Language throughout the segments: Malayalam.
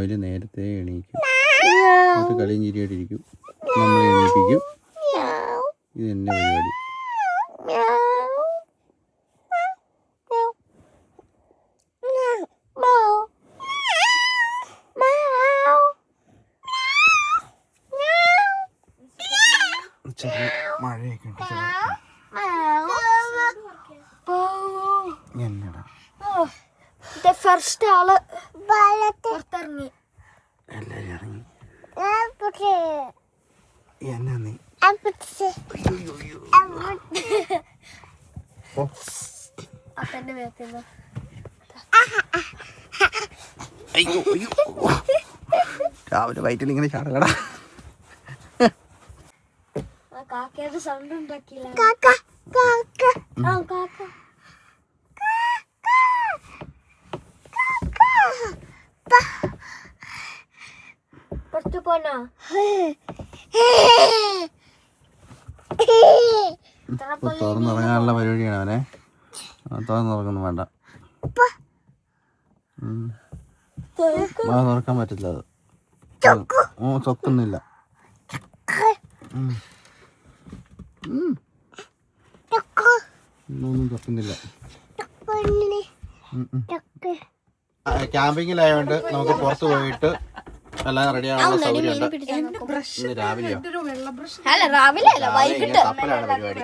രാവിലെ നേരത്തെ എണീക്കും, അത് കളിയും ചിരിയായിട്ടിരിക്കും, നമ്മളെ എണീപ്പിക്കും. ഇത് തന്നെ പരിപാടി. മഴയൊക്കെ ഉണ്ട്. എന്നടാ ഫസ്റ്റ് ആള് പുറത്തിറങ്ങി, എല്ലാരും ഇറങ്ങി. എന്നാ നീ അപ്പന്റെ മേത്തുന്ന രാവിലെ വയറ്റിൽ ഇങ്ങനെ ചാടലടാ. കാക്കയുടെ സൗണ്ട് ഉണ്ടാക്കിയില്ല. പുറത്തു പോണോ? തുറന്നിറങ്ങാനുള്ള പരിപാടിയാണ് അവനെ. തുറന്നിറങ്ങുന്നു വേണ്ട, തുറക്കാൻ പറ്റില്ല. അത് ചൊക്കുന്നില്ല. ഒന്നും ചൊക്കുന്നില്ല. ക്യാമ്പിങ്ങിലായോണ്ട് നമുക്ക് പുറത്ത് പോയിട്ട് എല്ലാം റെഡിയാണുള്ള സൗകര്യമുണ്ട്. രാവിലെയോ? അല്ല രാവിലെ അല്ല, വൈകിട്ട്. കപ്പലാണ് പരിപാടി.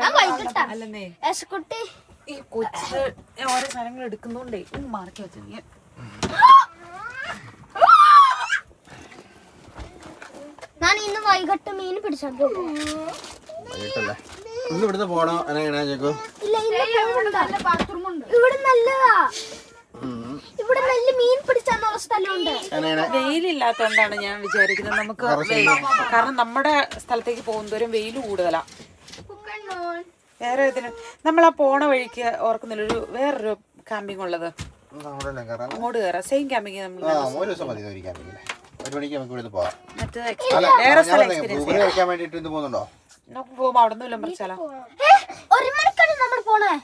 ഈ കൊച്ച് ഓരോ സാധനങ്ങൾ എടുക്കുന്നോണ്ടേ മാർക്കി വെച്ചു. ഞാൻ ഇന്ന് വൈകിട്ട് മീൻ പിടിച്ചാൽ പോകും. വൈകിട്ടല്ലേ? ഇന്ന് ഇവിടുന്ന് പോണോ? എങ്ങനെയാ ചേക്കോ? ഇവിടെ നല്ലതാ, ഇവിടെ നല്ല മീൻ പിടിച്ചാന്നുള്ള സ്ഥലമുണ്ട്. വെയിലില്ലാത്തോണ്ടാണ് ഞാൻ വിചാരിക്കുന്നത് നമുക്ക്, കാരണം നമ്മുടെ സ്ഥലത്തേക്ക് പോകുന്നതോറും വെയിൽ കൂടുതലാ. വേറെ ഇതിന് നമ്മൾ ആ പോണ വഴിക്ക് ഓർക്കുന്നില്ല വേറൊരു ക്യാമ്പിംഗ് ഉള്ളത്, അങ്ങോട്ട് കയറാം. സെയിം ക്യാമ്പിംഗ് നമ്മൾ നമുക്ക് പോകുമ്പോ അവിടെ നിന്ന് മറിച്ചാലോ. ഒരു മണിക്കാണ് നമ്മൾ പോണേ.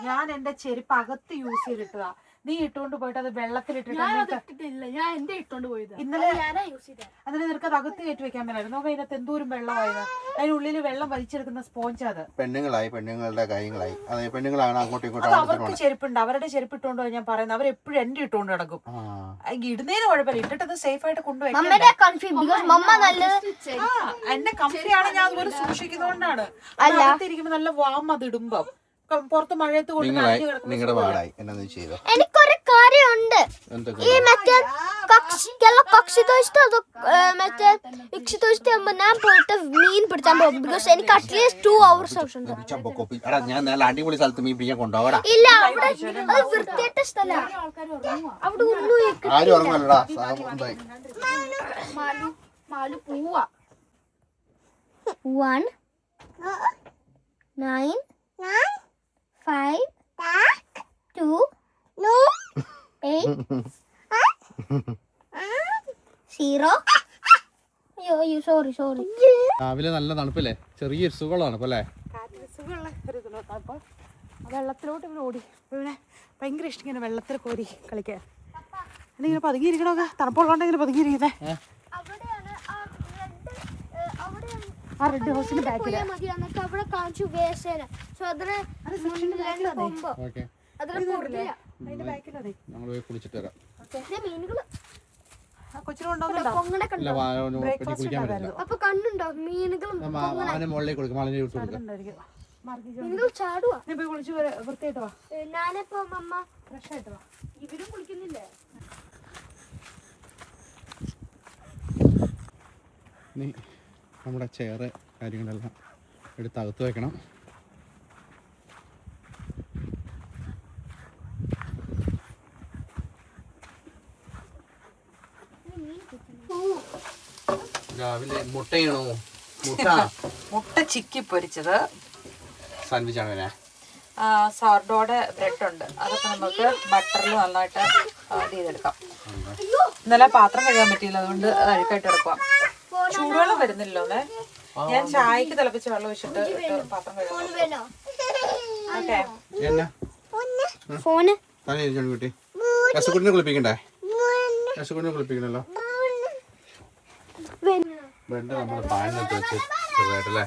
ഞാൻ എന്റെ ചെരുപ്പ് അകത്ത് യൂസ് ചെയ്തിട്ടതാ, നീ ഇട്ടുകൊണ്ട് പോയിട്ട് അത് വെള്ളത്തിലിട്ടിട്ട് ഇന്നലെ അതിന് നിനക്ക് അത് അകത്ത് കയറ്റി വെക്കാൻ പറ്റില്ലായിരുന്നു. നോക്കാം അതിനകത്ത് എന്തോരം വെള്ളമായത്, അതിനുള്ളിൽ വെള്ളം വലിച്ചെടുക്കുന്ന സ്പോഞ്ച്. അത് പെണ്ണുങ്ങളുടെ കാര്യങ്ങളായി പെണ്ണുങ്ങളാണ് അങ്ങോട്ടും ഇങ്ങോട്ടും. അവർക്ക് ചെരുപ്പുണ്ട്, അവരുടെ ചെരുപ്പ് ഇട്ടുകൊണ്ടോ ഞാൻ പറയുന്നത്. അവരെപ്പോഴും എന്റെ ഇട്ടുകൊണ്ട് നടക്കും. ഇടുന്നതിന് കുഴപ്പമില്ല, ഇട്ടിട്ട് സേഫ് ആയിട്ട് കൊണ്ടുപോയി. എന്നെ കംഫിയാണ്, ഞാൻ അതുപോലെ സൂക്ഷിക്കുന്നതുകൊണ്ടാണ്. അകത്തിരിക്കുമ്പോ നല്ല വാം അത് ഇടുമ്പോ. പുറത്ത് മഴയത്ത് നിങ്ങളുടെ പാടായി എന്നാ ചെയ്തോ. എനിക്കൊരു കാര്യമുണ്ട്. ഈ മറ്റേ ഞാൻ പോയിട്ട് മീൻ പിടിച്ചാൻ പോകും. ബിക്കോസ് എനിക്ക് അറ്റ്ലീസ്റ്റ് 2 hours ആവശ്യമുണ്ട്. ഞാൻ നല്ല അടിപൊളി സ്ഥലത്ത് മീൻ പിടിക്കാൻ കൊണ്ടുപോകടാ. ഇല്ല, അവിടെ അത് വൃത്തിയായിട്ട സ്ഥലമാണ്. അവിടെ ഒന്നും ആരും ഉറങ്ങല്ലടാ. പോവാ 1 9 5 2 8 0. അയ്യോ സോറി. രാവിലെ നല്ല തണുപ്പല്ലേ, ചെറിയൊരു സുഖമാണ് ഇപ്പൊ അല്ലേ. വെള്ളത്തിലോട്ട് ഇങ്ങനെ ഓടി ഇവിടെ ഭയങ്കര ഇഷ്ടം ഇങ്ങനെ വെള്ളത്തിൽ കോരി കളിക്കാൻ. ഇങ്ങനെ പതുങ്ങിയിരിക്കണോക്കെ, തണുപ്പുള്ളതുകൊണ്ട് ഇങ്ങനെ പതുങ്ങിയിരിക്കുന്നേ. ആ റെഡ് ഹൗസിന്റെ ബാക്കിൽ അവിടെ കാണിച്ചു വേസേന. സോ അതിന് പോകുമ്പോ അതിനെ പോടില്ല. അതിന്റെ ബാക്കിലതെ ഞങ്ങൾ പോയി കുളിച്ചിട്ട് വരാം. മീനുകള് അപ്പൊ കണ്ണുണ്ടോ മീനുകളും മീനുകൾ ചാടുവാ. വൃത്തിയായിട്ട് വാ. ഞാനിപ്പോ അമ്മ ഫ്രഷ് ആയിട്ട് വാ. ഇവരും കുളിക്കുന്നില്ലേ? നമ്മുടെ ചെയറ് കാര്യങ്ങളെല്ലാം എടുത്ത് അകത്ത് വെക്കണം. രാവിലെ മുട്ടയാണോ? മുട്ട ചിക്കി പൊരിച്ചത്, സാൻഡ്വിച്ച് ആണ്. സോർഡോടെ ബ്രെഡ് ഉണ്ട്, അതൊക്കെ നമുക്ക് ബട്ടറിൽ നന്നായിട്ട് ആഡ് ചെയ്തെടുക്കാം. ഇന്നലെ പാത്രം കഴുകാൻ പറ്റിയില്ല, അതുകൊണ്ട് അത് അഴുക്കായിട്ട് എടുക്കുക. ചൂടുവെള്ളം വരുന്നില്ലോ. ഞാൻ ചായക്ക് തിളപ്പിച്ച വെള്ളം വെച്ചിട്ട് പാത്രം കഴുകാം. ഫോണ് തന്നെ ജോൺകുട്ടി രസക്കുട്ടിനെ കുളിപ്പിക്കണ്ടേ? രസക്കുട്ടിനെ കുളിപ്പിക്കണല്ലോ. ബ്രെഡ് നമ്മൾ പാനിനകത്ത് വെച്ച് ചെറുതായിട്ടല്ലേ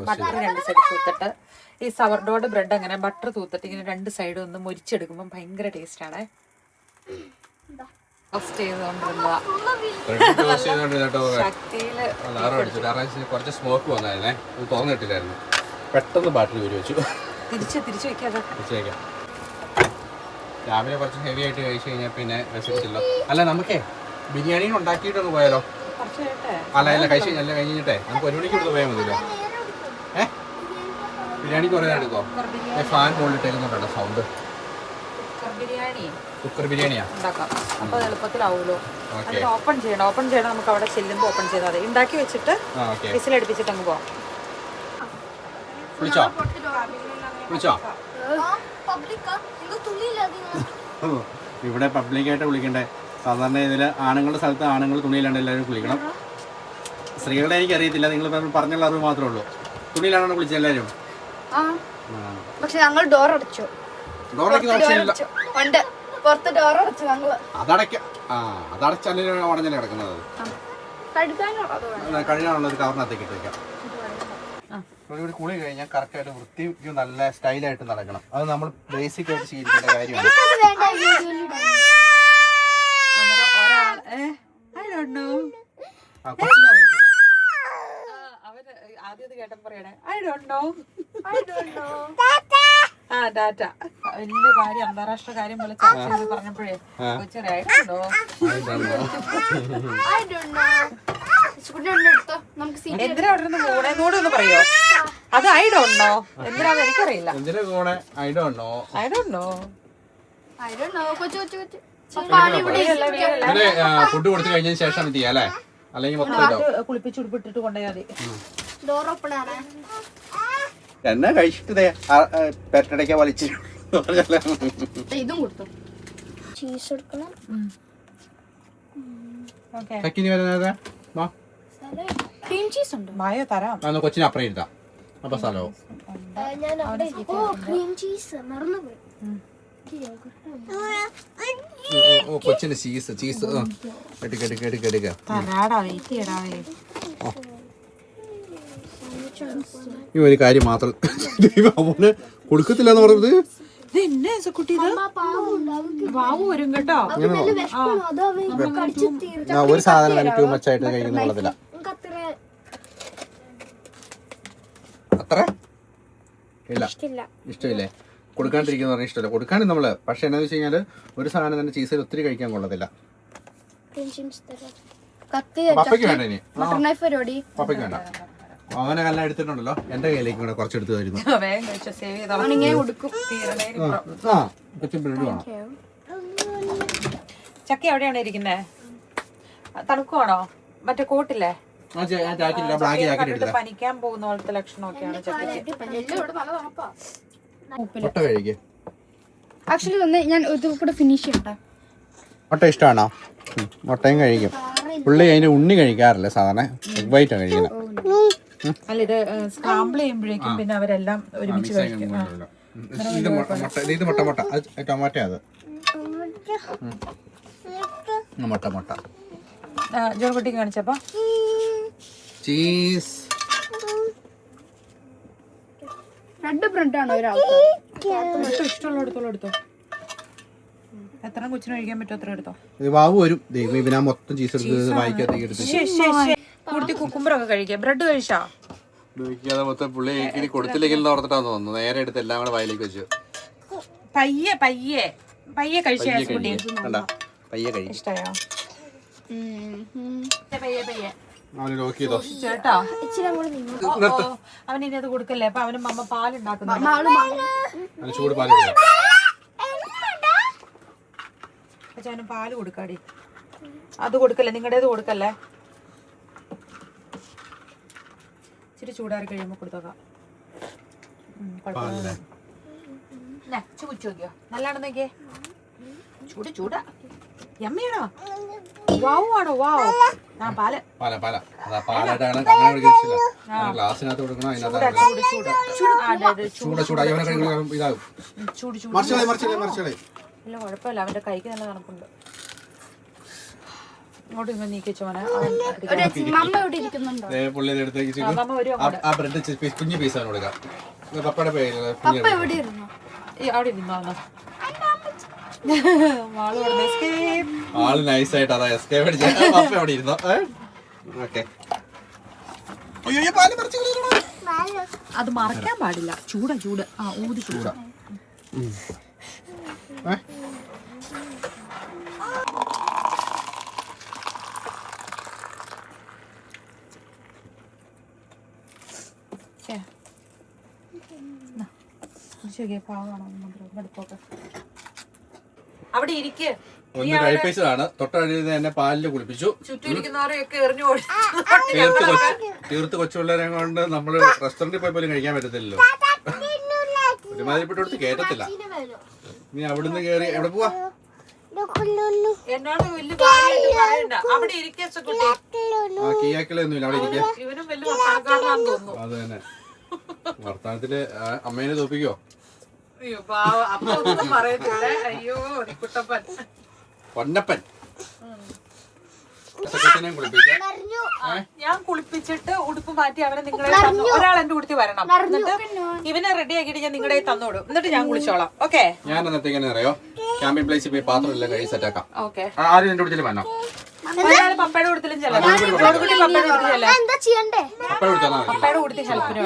ബട്ടർ രണ്ട് സൈഡ് തൂത്തിട്ട് ഈ സവർഡോട് ബ്രെഡ് അങ്ങനെ ബട്ടർ തൂത്തിട്ട് ഇങ്ങനെ രണ്ട് സൈഡും ഒന്ന് മുരിച്ചെടുക്കുമ്പോൾ ഭയങ്കര ടേസ്റ്റ് ആണ്. ടോസ്റ്റ് ചെയ്തുകൊണ്ടിരുന്നതാ. കുറച്ച് സ്മോക്ക് വന്നായിരുന്നേ, ഇത് തുറന്നിട്ടില്ലായിരുന്നു. പെട്ടെന്ന് ബാറ്ററി ഊരി വെച്ചു. തിരിച്ചു വെക്കാതെ വെച്ചേക്കാം. രാവിലെ കുറച്ച് ഹെവി ആയിട്ട് കഴിച്ചു കഴിഞ്ഞാൽ പിന്നെ വിശക്കത്തില്ലോ. അല്ല നമുക്കേ ബിരിയാണി ഉണ്ടാക്കിയിട്ടൊന്ന് പോയാലോ? അല്ല അല്ല കഴിച്ചു കഴിഞ്ഞിട്ടേ നമുക്ക് 1 മണിക്ക് കൊടുത്ത് പോയാൽ മതിയല്ലോ. ബിരിയാണിക്ക് കുറേ എടുക്കോ? ഫാൻ മുകളിലിട്ടേക്കുന്നുണ്ടോ സൗണ്ട്? കുക്കർ ബിരിയാണിയാ ഉണ്ടാക്കാം. അപ്പോൾ എളുപ്പത്തിലാവുമല്ലോ. ഓപ്പൺ ചെയ്യണം. നമുക്ക് അവിടെ ചെല്ലുമ്പോൾ ഓപ്പൺ ചെയ്താൽ മതി. ഉണ്ടാക്കി വെച്ചിട്ട് വിസിലടുപ്പിച്ചിട്ട് അങ്ങ് പോവാം. ഇവിടെ പബ്ലിക്കായിട്ട് കുളിക്കണ്ടേ? സാധാരണ ഇതിൽ ആണുങ്ങളുടെ സ്ഥലത്ത് ആണുങ്ങൾ തുണിയിലാണ്ട് എല്ലാവരും കുളിക്കണം. സ്ത്രീകളുടെ എനിക്കറിയത്തില്ല, നിങ്ങൾ പറഞ്ഞുള്ള അറിവ് മാത്രമേ ഉള്ളൂ. തുണിയിലാണോ കുളിച്ചത് എല്ലാവരും? പക്ഷെ ഞങ്ങൾ ഡോർ അടച്ചു. അതടച്ചല്ലേ ഉടഞ്ഞല്ലേ കിടക്കുന്നത്? കഴുകാനുള്ള ഒരു കവറിനകത്തേക്ക് ഇട്ട് വെക്കാം. ഇവിടെ കുളി കഴിഞ്ഞാൽ കറക്റ്റായിട്ട് വൃത്തിക്ക് നല്ല സ്റ്റൈലായിട്ട് നടക്കണം. അത് നമ്മൾ ബേസിക് ആയിട്ട് ശീലിക്കേണ്ട കാര്യമാണ്. ആദ്യം കേട്ടപ്പോ പറയണേ ഐ ഡോണ്ട് നോ. ആ ഡാറ്റ വലിയ കാര്യം, അന്താരാഷ്ട്ര കാര്യം പോലെ ചർച്ച ചെയ്ത് പറഞ്ഞപ്പോഴേ കൊച്ചറിയായിട്ടുണ്ടോ? എന്തിനാ അവിടെ നിന്ന് കൂടെ ഒന്ന് പറയോ? അത് ഐ ഡോണ്ട് നോ. എന്തിനാന്ന് എനിക്കറിയില്ല. ഫുഡ് കൊടുത്തു കഴിഞ്ഞതിന് ശേഷം ചെയ്യാല്ലേ? അല്ലെങ്കിൽ കുളിപ്പിച്ച് ഉടുപ്പിട്ടിട്ട് കൊണ്ടുപോയാൽ മതി. ഡോർ ഓപ്പൺ ആണ്. എന്നാ കഴിച്ചിട്ട് പെരട്ടടയ്ക്ക വലിച്ചു. ഇതും കൊടുത്തു. ചീസ് എടുക്കണം. ക്രീം ചീസ് ഉണ്ട്. മായ തരാം. കൊച്ചിന് അപ്പുറം ഇരുത്താം. അപ്പൊ സ്ഥലവും ക്രീം ചീസ് മറന്നുപോയി. കൊച്ചിന്റെ ചീസ് എടുക്ക. ഈ ഒരു കാര്യം മാത്രം അവന് കൊടുക്കത്തില്ല എന്ന് പറഞ്ഞത്. ഒരു സാധനം തന്നെ ടൂ മച്ചായിട്ട് കഴിക്കുന്ന കൊള്ളത്തില്ല. അത്ര ഇഷ്ടമില്ലേ? കൊടുക്കാണ്ടിരിക്കുന്ന പറഞ്ഞാൽ ഇഷ്ടമല്ല. കൊടുക്കാണ്ട് നമ്മള്. പക്ഷെ എന്നാന്ന് വെച്ച് കഴിഞ്ഞാല് ഒരു സാധനം തന്നെ ചീസിൽ ഒത്തിരി കഴിക്കാൻ കൊള്ളത്തില്ല. പപ്പയ്ക്ക് വേണ്ട. ഇനി പപ്പയ്ക്ക് വേണ്ട. അവനെ കല്ല എടുത്തിട്ടുണ്ടല്ലോ, എന്റെ കയ്യിലേക്ക് കൂടെ കുറച്ചെടുത്ത് തരുന്നു. ചക്ക എവിടെയാണ് ഇരിക്കുന്നേ? തണുക്കുവാണോ? മറ്റേ കോട്ടില്ലേ പനിക്കാൻ പോകുന്ന പോലത്തെ ലക്ഷണമൊക്കെയാണ് ചക്കയ്ക്ക്. ആക്ച്വലി ഞാൻ ഇത് കൂടെ ഫിനിഷ് ചെയ്യട്ടെ. മുട്ട ഇഷ്ടമാണോ? മുട്ടയും കഴിക്കും. പുള്ളി അതിന്റെ ഉണ്ണി കഴിക്കാറില്ല, സാധാരണ എഗ് വൈറ്റാണ് കഴിക്കുന്നത്. അല്ല, ഇത് സ്ക്രാമ്പിൾ ചെയ്യുമ്പോഴേക്കും പിന്നെ അവരെല്ലാം ഒരുമിച്ച് കഴിക്കും. ഇത് മുട്ട ടൊമാറ്റോ. അത് മുട്ട ജോൺകുട്ടിക്ക് കാണിച്ചപ്പോ ചീസ് റെഡ് ബ്രെഡ് ആണ് ഇഷ്ടമുള്ള എടുത്തോ. എത്ര കൊച്ചിന് കഴിക്കാൻ പറ്റും അത്ര എടുത്തോ. വാവ് വരും. ഇവനാ മൊത്തം ചീസ് എടുത്ത് വായിക്കാത്തേക്ക് എടുത്ത് കുക്കുമ്പറൊക്കെ കഴിക്കാം. ബ്രെഡ് കഴിച്ചാ മൊത്തം പുള്ളി കൊടുത്തില്ലെങ്കിൽ ഓർത്തിട്ടാന്ന് തോന്നുന്നു. നേരെ എടുത്ത് എല്ലാം കൂടെ വായിലേക്ക് വെച്ചു. പയ്യെ കഴിച്ചു. ഇഷ്ടയോ? ചേട്ടാ അവൻ ഇനി അത് കൊടുക്കല്ലേ? അപ്പൊ അവന് മമ്മ പാലുണ്ടാക്കുന്നു. അവന് പാല് കൊടുക്കാടി. അത് കൊടുക്കല്ലേ? നിങ്ങളുടേത് കൊടുക്കല്ലേ? ഇച്ചിരി ചൂടാറി കഴിയുമ്പോ കൊടുത്തോക്കാം. ചോദിക്കോ നല്ലാണെന്നൊക്കെ. ചൂടാ യമ്മയാണോ? വാവ് ആണോ? വാവ്. ആ പാല്. പാല അതാ പാലായിട്ടാണ് അങ്ങനെ കുടിക്കില്ല. ഗ്ലാസ്സിനകത്ത് കൊടുക്കണം. അതിനകത്ത് ചൂടായി അവനെ കഴിക്കണം. ഇതാകും. മറിച്ചളെ. ഇല്ല കുഴപ്പമില്ല, അവന്റെ കൈക്ക് നല്ല തണുപ്പുണ്ട്. ഇങ്ങോട്ട് ഇങ്ങനെ നീക്കിച്ചോ മോനെ. പുള്ളി എടുത്തേക്ക് ആ ബ്രെഡ് കുഞ്ഞു പീസ് ആണ് കൊടുക്കാം. പപ്പയുടെ പേര് അവിടെ ഇരുന്നോ. ആള് നൈസായിട്ട് അതാ എസ്കേപ്പ് അടിച്ച പപ്പ അവിടെ ഇരുന്നോ. ഓക്കെ. അത് മറക്കാൻ പാടില്ല. ചൂട് ആ ഊതി ചൂടാ. അവിടെ ഇരിക്ക്. ഒന്ന് കഴിപ്പിച്ചതാണ്. തൊട്ടഴിഞ്ഞ് എന്നെ പാലില് കുളിപ്പിച്ചു. ചുറ്റുമിരിക്കുന്നവരെയൊക്കെ എറിഞ്ഞു തീർത്ത് കൊച്ചുപിള്ളേരെ കൊണ്ട് നമ്മള് റെസ്റ്റോറന്റിൽ പോയി പോലും കഴിക്കാൻ പറ്റത്തില്ലല്ലോ. ഒരുമാതിരിപ്പെട്ടടുത്ത് കേറ്റത്തില്ല. നീ അവിടുന്ന് കേറി എവിടെ പോവാ? എന്നോട് വലിയ പറയണ്ട. അവിടെ ഇരിക്കുട്ടി. കീയാക്കളൊന്നുമില്ല, അവിടെ ഇരിക്കുക. ഇവനും വലിയ വർത്തമാനക്കാരനാണെന്ന് തോന്നുന്നു. അത് തന്നെ. വർത്തമാനത്തില് അമ്മേനെ തോപ്പിക്കോ? അയ്യോ പാവ, അപ്പൊ ഒന്നും പറയത്തില്ല. അയ്യോ കുട്ടപ്പൻ പൊന്നപ്പൻ. ഞാൻ കുളിപ്പിച്ചിട്ട് ഉടുപ്പ് മാറ്റി അവനെ നിങ്ങളെ ഒരാൾ എന്റെ കൂട്ടത്തിൽ വരണം. എന്നിട്ട് ഇവനെ റെഡി ആക്കിയിട്ട് ഞാൻ നിങ്ങളുടെ തന്നോടും. എന്നിട്ട് ഞാൻ കുളിച്ചോളാം. ഓക്കെ. ഞാൻ എന്നത്തേക്കാണ് അറിയോ ക്യാമ്പിംഗ് പ്ലേസിൽ പോയി പാത്രം എല്ലാം കഴിച്ച് സെറ്റാക്കാം. ഓക്കെ. ആരും എന്റെ കൂട്ടത്തിൽ വന്നോ? പപ്പയുടെ കൂട്ടത്തിലും ചെല്ലാം. പപ്പയുടെ കൂട്ടത്തിൽ ചെല്ലാം. പപ്പയുടെ കൂട്ടത്തിൽ ഹെൽപ്പിന്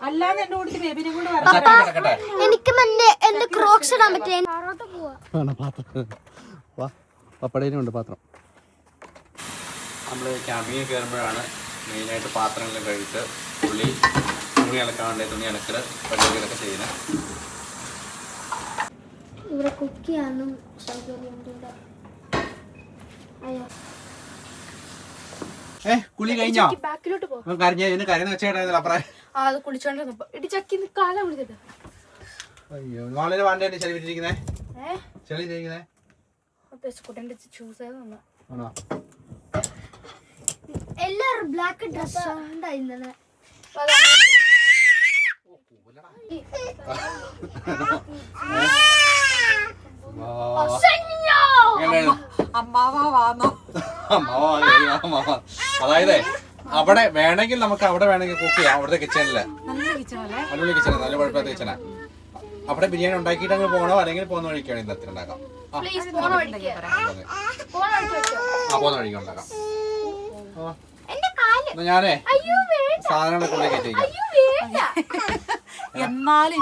അല്ലാതെ എന്റെ കൂട്ടത്തിൽ ബേബിനെ കൊണ്ട് വരാം. എനിക്ക് എന്റെ ക്രോക്സ് ഇടാൻ പറ്റേ. പപ്പടേനും ഉണ്ട് പാത്രം. നമ്മൾ ക്യാമ്പിങ്ങിൽ കയറുമ്പോഴാണ് മെയിനായിട്ട് പാത്രങ്ങളെല്ലാം കഴിച്ച് തുണി അലക്കാൻ വേണ്ടി തുണി അലക്കൽ പരിപാടികളൊക്കെ ചെയ്യുന്നത്. ഇവിടെ കുക്ക് ചെയ്യാനും സൗകര്യമുണ്ട്. കുളി കഴിഞ്ഞോ? ബാക്കിലോട്ട് പോ. കരയുന്ന വെച്ചാൽ അപ്പുറം അത് കുളിച്ചോണ്ടിരുന്നപ്പോ ഇടി ചക്കി കാലം വിളിച്ചിട്ട്. അയ്യോ നാളെ വേണ്ടേ ചെളി വിട്ടിരിക്കുന്നേ? ചെളി ഇരിക്കുന്നേ പെസ്കുട്ടന്റെ ചൂസ് ചെയ്ത് എല്ലാരും ബ്ലാക്ക് ഡ്രസ് ഉണ്ടായിരുന്നത്. അതായത് അവിടെ വേണമെങ്കിൽ നമുക്ക് അവിടെ വേണമെങ്കിൽ കുക്ക് ചെയ്യാം. അവിടുത്തെ കിച്ചണില് അടിപൊളി കിച്ചണ, നല്ല കുഴപ്പമില്ലാത്ത കിച്ചണ. അവിടെ ബിരിയാണി ഉണ്ടാക്കിയിട്ട് അങ്ങ് പോകണോ അല്ലെങ്കിൽ പോകുന്ന വഴിക്കാണ് ഇന്നത്തെ ഉണ്ടാക്കാം. പോകുന്ന വഴിക്ക് ഉണ്ടാക്കാം. ഞാനേ സാധനങ്ങളൊക്കെ ഉള്ളിൽ കയറ്റിക്കാം. എന്നാലും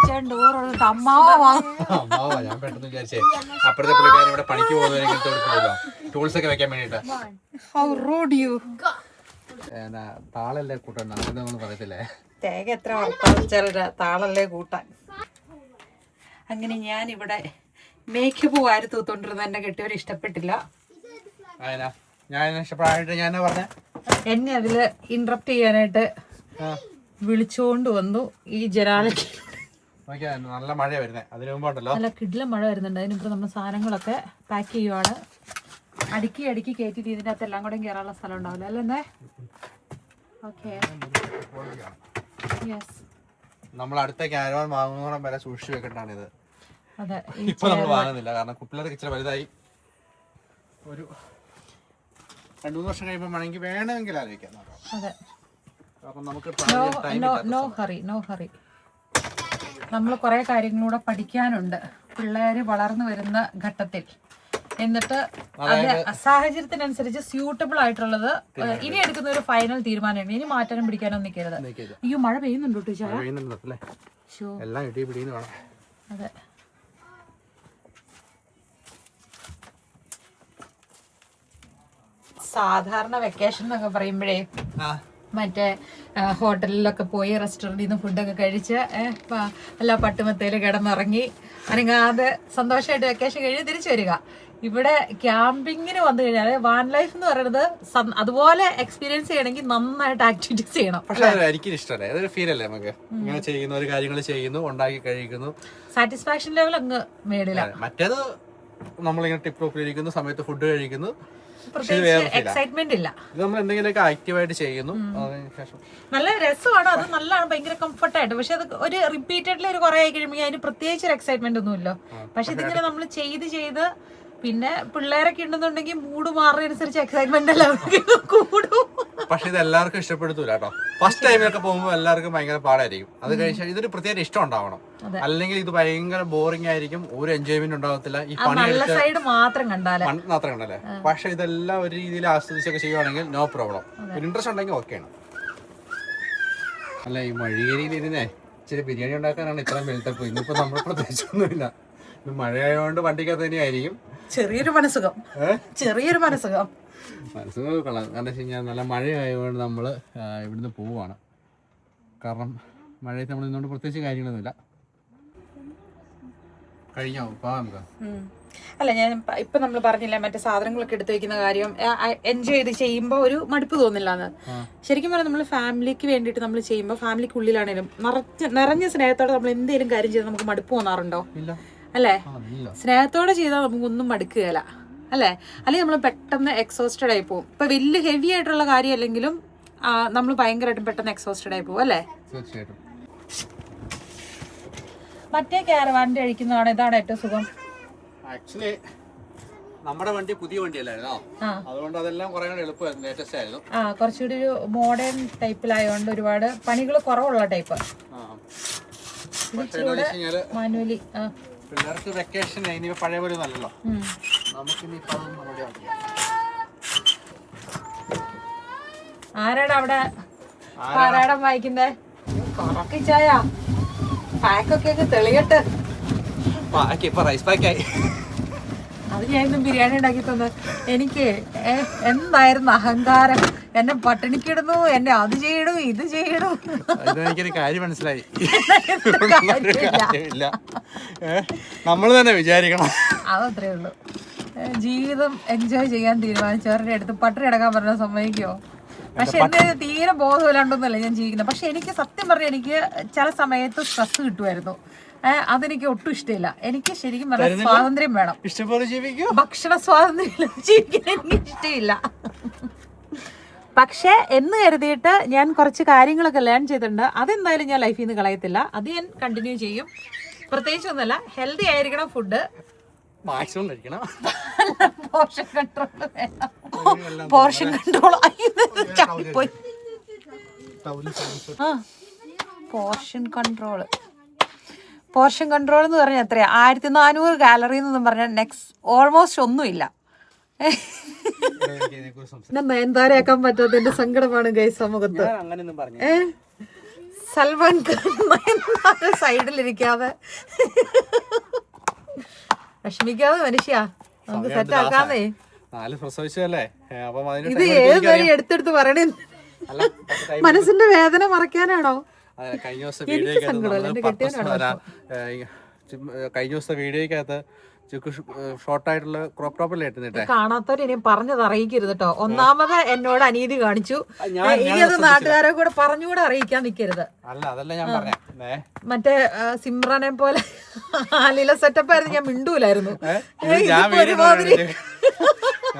അമ്മാവാ ഞാൻ പെട്ടെന്ന് വിചാരിച്ചേ അപ്പുറത്തെ പുള്ളിക്കാരൻ ഇവിടെ പണിക്ക് പോകുന്നവരെങ്കിലും ടൂൾസ് ഒക്കെ വെക്കാൻ വേണ്ടിട്ട്. താളല്ലേ കൂട്ടൻ അങ്ങനെ പറയത്തില്ലേ? തേങ്ങ എത്ര വർത്താച്ചാലൊരു താളല്ലേ കൂട്ടാൻ. അങ്ങനെ ഞാൻ ഇവിടെ മേക്കപ്പ് വാരി തൂത്തോണ്ടിരുന്ന എന്നെ കെട്ടിയവർ ഇഷ്ടപ്പെട്ടില്ല. എന്നെ അതില് ഇന്ററപ്റ്റ് ചെയ്യാനായിട്ട് വിളിച്ചോണ്ട് വന്നു. ഈ ജനാലയ്ക്ക് നല്ല മഴ വരുന്നേ. അതിന് മുമ്പുണ്ടല്ലോ നല്ല കിടിലം മഴ വരുന്നുണ്ട്. അതിനിപ്പോ നമ്മൾ സാധനങ്ങളൊക്കെ പാക്ക് ചെയ്യുവാണ്. അടുക്കി കയറ്റിട്ട് ഇതിൻ്റെ അകത്ത് എല്ലാം കൂടെ കയറാനുള്ള സ്ഥലം ഉണ്ടാവില്ല അല്ലേ? ഓക്കെ. നമ്മൾ അടുത്ത ക്യാരവാൻ വാങ്ങുന്നോളം വരെ സൂക്ഷിച്ചു വെക്കേണ്ടതാണ് ഇത്. അതെ. ഇപ്പൊ നമ്മൾ വാങ്ങുന്നില്ല കാരണം കുട്ടികളൊക്കെ ഇച്ചിരി വലുതായി. ഒരു 2-3 വർഷം കഴിയുമ്പോൾ വേണമെങ്കിൽ ആലോചിക്കാം. അതെ. അപ്പം നമുക്ക് നോ ഹറി. നമ്മൾ കുറെ കാര്യങ്ങളൂടെ പഠിക്കാനുണ്ട് പിള്ളേര് വളർന്നു വരുന്ന ഘട്ടത്തിൽ. എന്നിട്ട് അത് സാഹചര്യത്തിനനുസരിച്ച് സ്യൂട്ടബിൾ ആയിട്ടുള്ളത് ഇനി എടുക്കുന്ന ഒരു ഫൈനൽ തീരുമാനമാണ്. ഇനി മാറ്റാനും പിടിക്കാനും നിൽക്കരുത്. അയ്യോ മഴ പെയ്യുന്നുണ്ടോ ടീച്ചർ? അതെ. സാധാരണ വെക്കേഷൻ എന്നൊക്കെ പറയുമ്പോഴേ മറ്റേ ഹോട്ടലിലൊക്കെ പോയി റെസ്റ്റോറൻറ്റിൽ നിന്ന് ഫുഡൊക്കെ കഴിച്ച് എല്ലാ പട്ടുമത്തയിൽ കിടന്നിറങ്ങി അനങ്ങാതെ സന്തോഷമായിട്ട് വെക്കേഷൻ കഴിഞ്ഞ് തിരിച്ചു വരിക. ഇവിടെ ക്യാമ്പിങ്ങിന് വന്നു കഴിഞ്ഞാൽ വാൻ ലൈഫ് എന്ന് പറയുന്നത് അതുപോലെ എക്സ്പീരിയൻസ് ചെയ്യണമെങ്കിൽ നന്നായിട്ട് ആക്ടിവിറ്റീസ് ചെയ്യണം. പക്ഷെ എനിക്ക് ഇഷ്ടമല്ലേ, അതൊരു ഫീൽ അല്ലേ നമുക്ക് ഇങ്ങനെ ചെയ്യുന്ന ഒരു കാര്യങ്ങൾ ചെയ്യുന്നു, ഉണ്ടാക്കി കഴിക്കുന്നു, സാറ്റിസ്ഫാക്ഷൻ ലെവൽ അങ്ങ് മേടില്ല. മറ്റേത് നമ്മളിങ്ങനെ ടിപ്പ് ടോപ്പിലിരിക്കുന്നു, സമയത്ത് ഫുഡ് കഴിക്കുന്നു. എക്സൈറ്റ്മെന്റ് ഇല്ല. ഇത് നമ്മൾ എന്തെങ്കിലുമൊക്കെ ആക്റ്റീവായിട്ട് ചെയ്യുന്നു. അതിനുശേഷം നല്ല രസമാണ്, അത് നല്ലതാണ്, ഭയങ്കര കംഫർട്ടായിട്ട്. പക്ഷെ അത് ഒരു റിപ്പീറ്റഡ്ലി ഒരു കുറെ ആയി കഴിയുമ്പോൾ അതിന് പ്രത്യേകിച്ച് ഒരു എക്സൈറ്റ്മെന്റ് ഒന്നുമില്ല. പക്ഷെ ഇതിങ്ങനെ നമ്മൾ ചെയ്ത് പിന്നെ പിള്ളേരൊക്കെ ഉണ്ടെന്നുണ്ടെങ്കിൽ മൂഡ് മാറുന്നതനുസരിച്ച് എക്സൈറ്റ്മെന്റ് എല്ലാം കൂടും. പക്ഷെ ഇത് എല്ലാവർക്കും ഇഷ്ടപ്പെടുത്തൂല കേട്ടോ. ഫസ്റ്റ് ടൈമിലൊക്കെ പോകുമ്പോൾ എല്ലാവർക്കും ഭയങ്കര പാടായിരിക്കും. അത് കഴിച്ചാൽ ഇതൊരു പ്രത്യേക ഇഷ്ടം ഉണ്ടാവണം, അല്ലെങ്കിൽ ഇത് ഭയങ്കര ബോറിംഗ് ആയിരിക്കും, ഒരു എൻജോയ്മെന്റ് ഉണ്ടാവത്തില്ല. ഈ നല്ല സൈഡ് മാത്രം കണ്ടല്ലേ. പക്ഷെ ഇതെല്ലാം ഒരു രീതിയിൽ ആസ്വദിച്ചൊക്കെ ചെയ്യുവാണെങ്കിൽ നോ പ്രോബ്ലം. ഇൻട്രസ്റ്റ് ഉണ്ടെങ്കിൽ ഓക്കെയാണ്. അല്ല, ഈ മഴയേരിയിൽ ഇരുന്നേ ഇച്ചിരി ബിരിയാണി ഉണ്ടാക്കാനാണ് ഇത്രയും വെളുത്തപ്പ്. ഇന്നിപ്പോ നമ്മൾ പ്രത്യേകിച്ചൊന്നുമില്ല. ഇത് മഴയായതുകൊണ്ട് വണ്ടിക്കകത്ത് തന്നെയായിരിക്കും. ചെറിയൊരു മനസ്സുഖം. മനസ്സുഖം കൊള്ളാം. കാരണം വെച്ച് കഴിഞ്ഞാൽ നല്ല മഴയായതുകൊണ്ട് നമ്മൾ ഇവിടുന്ന് പോവുകയാണ്. കാരണം മഴയത്ത് നമ്മൾ ഇന്നുകൊണ്ട് പ്രത്യേകിച്ച് കാര്യങ്ങളൊന്നുമില്ല. കഴിഞ്ഞോ പോവാം നമുക്ക്. അല്ല, ഞാൻ ഇപ്പൊ നമ്മൾ പറഞ്ഞില്ല മറ്റേ സാധനങ്ങളൊക്കെ എടുത്തു വെക്കുന്ന കാര്യം, എൻജോയ് ചെയ്ത് ചെയ്യുമ്പോൾ ഒരു മടുപ്പ് തോന്നില്ലാന്ന്. ശരിക്കും പറഞ്ഞാൽ നമ്മൾ ഫാമിലിക്ക് വേണ്ടിയിട്ട് നമ്മൾ ചെയ്യുമ്പോൾ, ഫാമിലിക്കുള്ളിലാണേലും നിറഞ്ഞ സ്നേഹത്തോടെ നമ്മൾ എന്തെങ്കിലും കാര്യം ചെയ്താൽ നമുക്ക് മടുപ്പ് തോന്നാറുണ്ടോ? അല്ലേ? സ്നേഹത്തോടെ ചെയ്താൽ നമുക്കൊന്നും മടുക്കുകയില്ല അല്ലേ? അല്ലെങ്കിൽ നമ്മൾ പെട്ടെന്ന് എക്സോസ്റ്റഡ് ആയി പോകും. ഇപ്പൊ വലിയ ഹെവി ആയിട്ടുള്ള കാര്യം അല്ലെങ്കിലും നമ്മൾ ഭയങ്കരമായിട്ടും പെട്ടെന്ന് എക്സോസ്റ്റഡ് ആയി പോകും അല്ലേ? തീർച്ചയായിട്ടും. മറ്റേ കാരവാനിന്റെ അഴിക്കുന്നതാണ് ഇതാണ് ഏറ്റവും സുഖം. ആക്ച്വലി നമ്മുടെ വണ്ടി പുതിയ വണ്ടിയല്ലായിരുന്നോ, അതുകൊണ്ട് അതെല്ലാം കുറെ കൂടെ എളുപ്പമായിരുന്നു, ലേറ്റസ്റ്റ് ആയിരുന്നു. കുറച്ചുകൂടി ഒരു മോഡേൺ ടൈപ്പിലായതുകൊണ്ട് ഒരുപാട് പണികൾ കുറവുള്ള ടൈപ്പ്. മാനുവലി. പിള്ളേർക്ക് വെക്കേഷൻ ഇനി പഴയ പോലെ നല്ലല്ലോ. നമുക്കിനി ആരാടാ അവിടെ ആരാടം വായിക്കുന്നേ? ചായ പാക്കൊക്കെ തെളിയട്ടെ. അത് ഞാൻ ഇന്നും ബിരിയാണി ഉണ്ടാക്കി തന്നു. എനിക്ക് എന്തായിരുന്നു അഹങ്കാരം. എന്നെ പട്ടിണിക്കിടുന്നു, എന്നെ അത് ചെയ്യണു ഇത് ചെയ്യണു. എനിക്കൊരു കാര്യം മനസ്സിലായി, നമ്മള് തന്നെ വിചാരിക്കണം. അതത്രേ ഉള്ളൂ. ജീവിതം എൻജോയ് ചെയ്യാൻ തീരുമാനിച്ചവരുടെ അടുത്ത് പട്ടിണി കിടക്കാൻ പറഞ്ഞാൽ സമ്മതിക്കുമോ? പക്ഷെ എന്നെ തീരെ ബോധമില്ലാണ്ടൊന്നുമല്ല ഞാൻ ജീവിക്കുന്നത്. പക്ഷെ എനിക്ക് സത്യം പറഞ്ഞാൽ എനിക്ക് ചില സമയത്ത് സ്ട്രെസ് കിട്ടുമായിരുന്നു. അതെനിക്ക് ഒട്ടും ഇഷ്ടമില്ല. എനിക്ക് ശരിക്കും പറഞ്ഞാൽ സ്വാതന്ത്ര്യം വേണം. ഭക്ഷണ സ്വാതന്ത്ര്യം ജീവിക്കാൻ എനിക്ക് ഇഷ്ടമില്ല. പക്ഷെ എന്ന് കരുതിയിട്ട് ഞാൻ കുറച്ച് കാര്യങ്ങളൊക്കെ ലേൺ ചെയ്തിട്ടുണ്ട്. അതെന്തായാലും ഞാൻ ലൈഫിൽ നിന്ന് കളയത്തില്ല. അത് ഞാൻ കണ്ടിന്യൂ ചെയ്യും. പ്രത്യേകിച്ചൊന്നുമല്ല, ഹെൽത്തി ആയിരിക്കണം ഫുഡ്, മാക്സിമം കഴിക്കണം, പോർഷൻ കൺട്രോൾ വേണം. പോർഷൻ കൺട്രോൾ പോർഷൻ കൺട്രോൾ എന്ന് പറഞ്ഞാൽ എത്രയാ? 1400 കാലറി എന്നൊന്നും പറഞ്ഞാൽ നെക്സ്റ്റ് ഓൾമോസ്റ്റ് ഒന്നുമില്ല. നയൻതാരയാക്കാൻ പറ്റാത്തതിന്റെ സങ്കടമാണ് ഗൈസ് സമൂഹത്ത്. സൽമാൻ ഖാൻ സൈഡിലിരിക്കാതെ വിഷമിക്കാതെ മനുഷ്യ, നമുക്ക് സെറ്റ് ആക്കാന്നേ. ഇത് ഏത് വരെ എടുത്തെടുത്ത് പറയണേ? മനസ്സിന്റെ വേദന മറയ്ക്കാനാണോ? കഴിഞ്ഞ ദിവസത്തെ വീഡിയോക്കകത്ത് ഷോർട്ടായിട്ടുള്ള ക്രോപ്പ് ടോപ്പല്ലേ ഇട്ടിട്ട് കാണാത്തവര് ഇനി പറഞ്ഞത് അറിയിക്കരുത് കേട്ടോ. ഒന്നാമത് എന്നോട് അനീതി കാണിച്ചു. ഇനി അത് നാട്ടുകാരെ കൂടെ പറഞ്ഞുകൂടെ അറിയിക്കാൻ നിൽക്കരുത്. അല്ല, അതല്ല ഞാൻ പറഞ്ഞേ. മറ്റേ സിമ്രനെ പോലെ ആലില സെറ്റപ്പ് ആയിരുന്നു, ഞാൻ മിണ്ടൂലായിരുന്നു.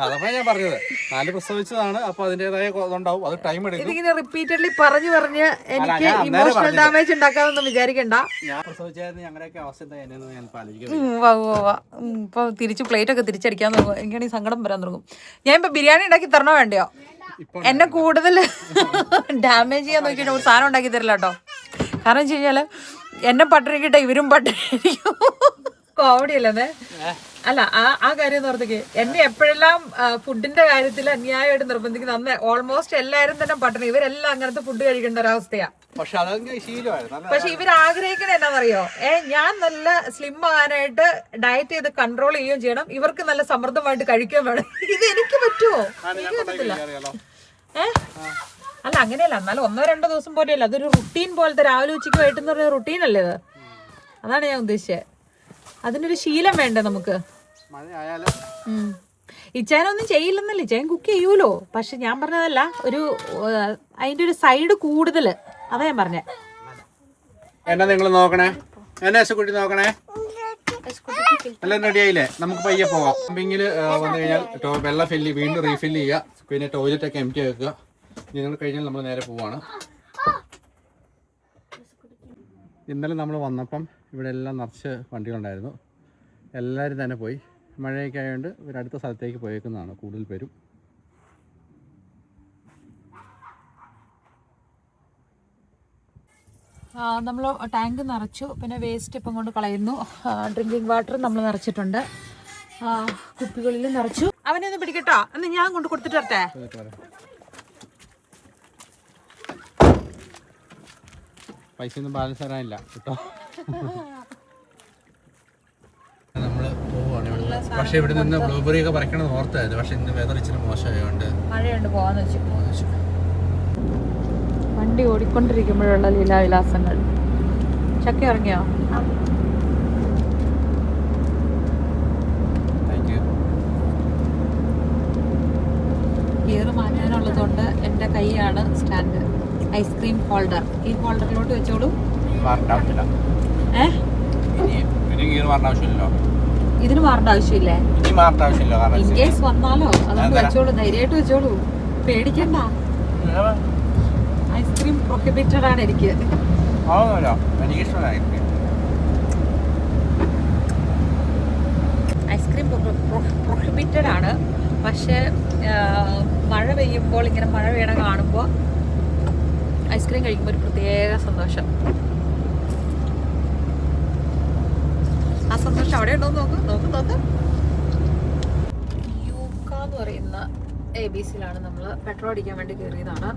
അതപ്പോ ഞാൻ പറഞ്ഞത് 4 പ്രസവിച്ചതാണ്. അപ്പൊ അതിന്റേതായ ഇതുണ്ടാവും, അത് ടൈം എടുക്കും. ഇതിങ്ങനെ റിപ്പീറ്റഡ്ലി പറഞ്ഞ് എനിക്ക് ഇമോഷണൽ ഡാമേജ് ഉണ്ടാക്കാമെന്നൊന്നും വിചാരിക്കണ്ട. ഞാൻ പ്രസവിച്ചായിരുന്നു, ഞങ്ങളുടെയൊക്കെ അവസ്ഥ എന്തായിരുന്നു ഞാൻ ഇപ്പൊ തിരിച്ച് പ്ലേറ്റ് ഒക്കെ തിരിച്ചടിക്കാൻ തുടങ്ങും. എനിക്കാണെങ്കിൽ സങ്കടം വരാൻ തുടങ്ങും. ഞാൻ ഇപ്പൊ ബിരിയാണി ഉണ്ടാക്കി തരണോ വേണ്ടയോ? എന്നെ കൂടുതൽ ഡാമേജ് ചെയ്യാൻ നോക്കിയിട്ട് ഒരു സാധനം ഉണ്ടാക്കി തരില്ല കേട്ടോ. കാരണം വെച്ച് കഴിഞ്ഞാല് എന്നെ പട്ടിണിക്കിട്ട ഇവരും പട്ടിണിക്കും. കോമഡി അല്ലേ? അല്ല, ആ കാര്യം എന്ന് പറഞ്ഞേക്ക് എന്നെ എപ്പോഴെല്ലാം ഫുഡിന്റെ കാര്യത്തിൽ അന്യായമായിട്ട് നിർബന്ധിക്കുന്ന അന്ന് ഓൾമോസ്റ്റ് എല്ലാവരും തന്നെ പട്ടിണി. ഇവരെല്ലാം അങ്ങനത്തെ ഫുഡ് കഴിക്കേണ്ട ഒരവസ്ഥയാ. പക്ഷെ ഇവർ ആഗ്രഹിക്കണ എന്നാന്നറിയോ? ഞാൻ നല്ല സ്ലിം ആകാനായിട്ട് ഡയറ്റ് ചെയ്ത് കൺട്രോൾ ചെയ്യുകയും ചെയ്യണം, ഇവർക്ക് നല്ല സമൃദ്ധമായിട്ട് കഴിക്കുകയും വേണം. ഇത് എനിക്ക് പറ്റുമോ? എനിക്ക് പറ്റത്തില്ല. അല്ല, അങ്ങനെയല്ല. എന്നാലും 1-2 ദിവസം പോലെയല്ല, അതൊരു റുട്ടീൻ പോലത്തെ രാവിലെ ഉച്ചയ്ക്ക് വൈകിട്ടെന്ന് പറഞ്ഞ റുട്ടീൻ അല്ലേ ഇത്? അതാണ് ഞാൻ ഉദ്ദേശിച്ചത്. അതിനൊരു ശീലം വേണ്ടേ നമുക്ക്? ഇച്ചാനൊന്നും ചെയ്യില്ലെന്നല്ലേ, ഇച്ചാൻ കുക്ക് ചെയ്യൂലോ. പക്ഷെ ഞാൻ പറഞ്ഞതല്ല, അതിന്റെ ഒരു സൈഡ് കൂടുതല്, അതാ ഞാൻ പറഞ്ഞേ. എന്നാ നിങ്ങൾ നോക്കണേ, എന്നെ കുട്ടി നോക്കണേ. എല്ലാം റെഡി ആയില്ലേ? നമുക്ക് പയ്യെ പോവാം. ക്യാമ്പിങ്ങിൽ വന്നു കഴിഞ്ഞാൽ വെള്ളം ഫില്ല് വീണ്ടും റീഫില്ല് ചെയ്യുക, പിന്നെ ടോയ്ലറ്റ് ഒക്കെ എംപ്റ്റി വെക്കുക. നിങ്ങൾ കഴിഞ്ഞാൽ നമ്മൾ നേരെ പോവാണ്. ഇന്നലെ നമ്മൾ വന്നപ്പം ഇവിടെ എല്ലാം നിറച്ച് വണ്ടികളുണ്ടായിരുന്നു. എല്ലാവരും തന്നെ പോയി. മഴയൊക്കെ ആയതുകൊണ്ട് ഇവരടുത്ത സ്ഥലത്തേക്ക് പോയേക്കുന്നതാണ് കൂടുതൽ പേരും. നമ്മൾ ടാങ്ക് നിറച്ചു, പിന്നെ വേസ്റ്റ് ഇപ്പം കൊണ്ട് കളയുന്നു. ഡ്രിങ്കിങ് വാട്ടർ നമ്മൾ നിറച്ചിട്ടുണ്ട്, കുപ്പികളിൽ നിറച്ചു. അവനെ ഒന്ന് പിടിക്കട്ടോ, എന്ന് ഞാൻ കൊണ്ട് കൊടുത്തിട്ട് വരട്ടെ. പൈസ ഒന്നും ബാലൻസ് തരാനില്ല കേട്ടോ. നമ്മൾ പോവാണ്. പക്ഷെ ഇവിടെ നിന്ന് ബ്ലൂബെറി ഒക്കെ പറിക്കണമെന്ന് ഓർത്തായിരുന്നു. പക്ഷെ ഇന്ന് വെതർ ഇച്ചിരി മോശമായതുകൊണ്ട് മഴയുണ്ട്, പോവാന്ന് വെച്ചു. വണ്ടി ഓടിക്കൊണ്ടിരിക്കുമ്പോഴുള്ള ലീലാവിലാസങ്ങൾ. ചക്ക ഇറങ്ങിയോ? ഗിയർ മാറ്റാനുള്ളതുകൊണ്ട് എൻ്റെ കൈയാണ് സ്റ്റാൻഡ്. ഐസ്ക്രീം ഹോൾഡർ, ഈ ഹോൾഡറിലോട്ട് വെച്ചോളൂ. ഇതിന് മാറേണ്ട ആവശ്യമില്ലേ? ഇൻ കേസ് വന്നാലോ, അതുകൊണ്ട് വെച്ചോളൂ, ധൈര്യമായിട്ട് വെച്ചോളൂ, പേടിക്കണ്ട. ഐസ്ക്രീം പ്രൊഹിബിറ്റഡ് ആണ് എനിക്ക്. ഐസ്ക്രീം പ്രൊഹിബിറ്റഡ് ആണ്. പക്ഷേ മഴ പെയ്യുമ്പോൾ, ഇങ്ങനെ മഴ വീണ കാണുമ്പോൾ ഐസ്ക്രീം കഴിക്കുമ്പോൾ ഒരു പ്രത്യേക സന്തോഷം. ആ സന്തോഷം അവിടെ ഉണ്ടോ നോക്ക്. യൂക്ക എന്ന് പറയുന്ന ABCയിലാണ് നമ്മൾ പെട്രോൾ അടിക്കാൻ വേണ്ടി കയറിയതാണ്.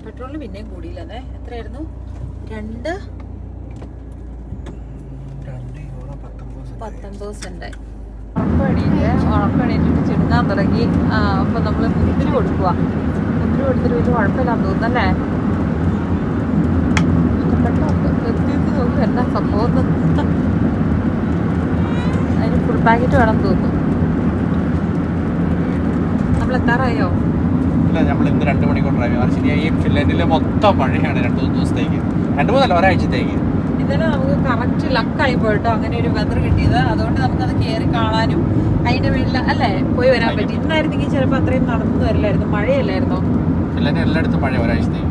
പെട്രോളിന് പിന്നെയും കൂടിയില്ലേ? എത്രയായിരുന്നു? 2.19 സെന്റ്. ഉറപ്പണിയിട്ട് ചിടുങ്ങാൻ തുടങ്ങി. അപ്പം നമ്മൾ മുന്തിരി കൊടുക്കുക. മുന്തിരി കൊടുത്തിട്ട് വലിയ കുഴപ്പമില്ലാന്ന് തോന്നുന്നല്ലേ? എത്തിയിട്ട് നോക്കും എന്താ സംഭവം. അതിന് ഫുൾ പാക്കറ്റ് വേണം തോന്നുന്നു. നമ്മൾ എത്താറായോ? ഇല്ല, നമ്മൾ ഇന്ന് 2 മണിക്കൂർ ഡ്രൈവ്. ശരിയായി ഫിൻലാൻഡിൽ മൊത്തം മഴയാണ് 2-3 ദിവസത്തേക്ക്, 2-3 ഒരാഴ്ചത്തേക്ക്. ഇന്നലെ നമുക്ക് കറക്റ്റ് ലക്കായി പോയിട്ടോ അങ്ങനെ ഒരു വെതർ കിട്ടിയത്. അതുകൊണ്ട് നമുക്കത് കയറി കാണാനും അതിന്റെ വീട്ടിൽ അല്ലേ പോയി വരാൻ പറ്റി. ഇന്നായിരുന്നെങ്കിൽ ചിലപ്പോൾ അത്രയും നടന്നു വരില്ലായിരുന്നു, മഴയല്ലായിരുന്നോ? ഫിൻലാൻഡിൽ എല്ലായിടത്തും മഴ ഒരാഴ്ചത്തേക്ക്.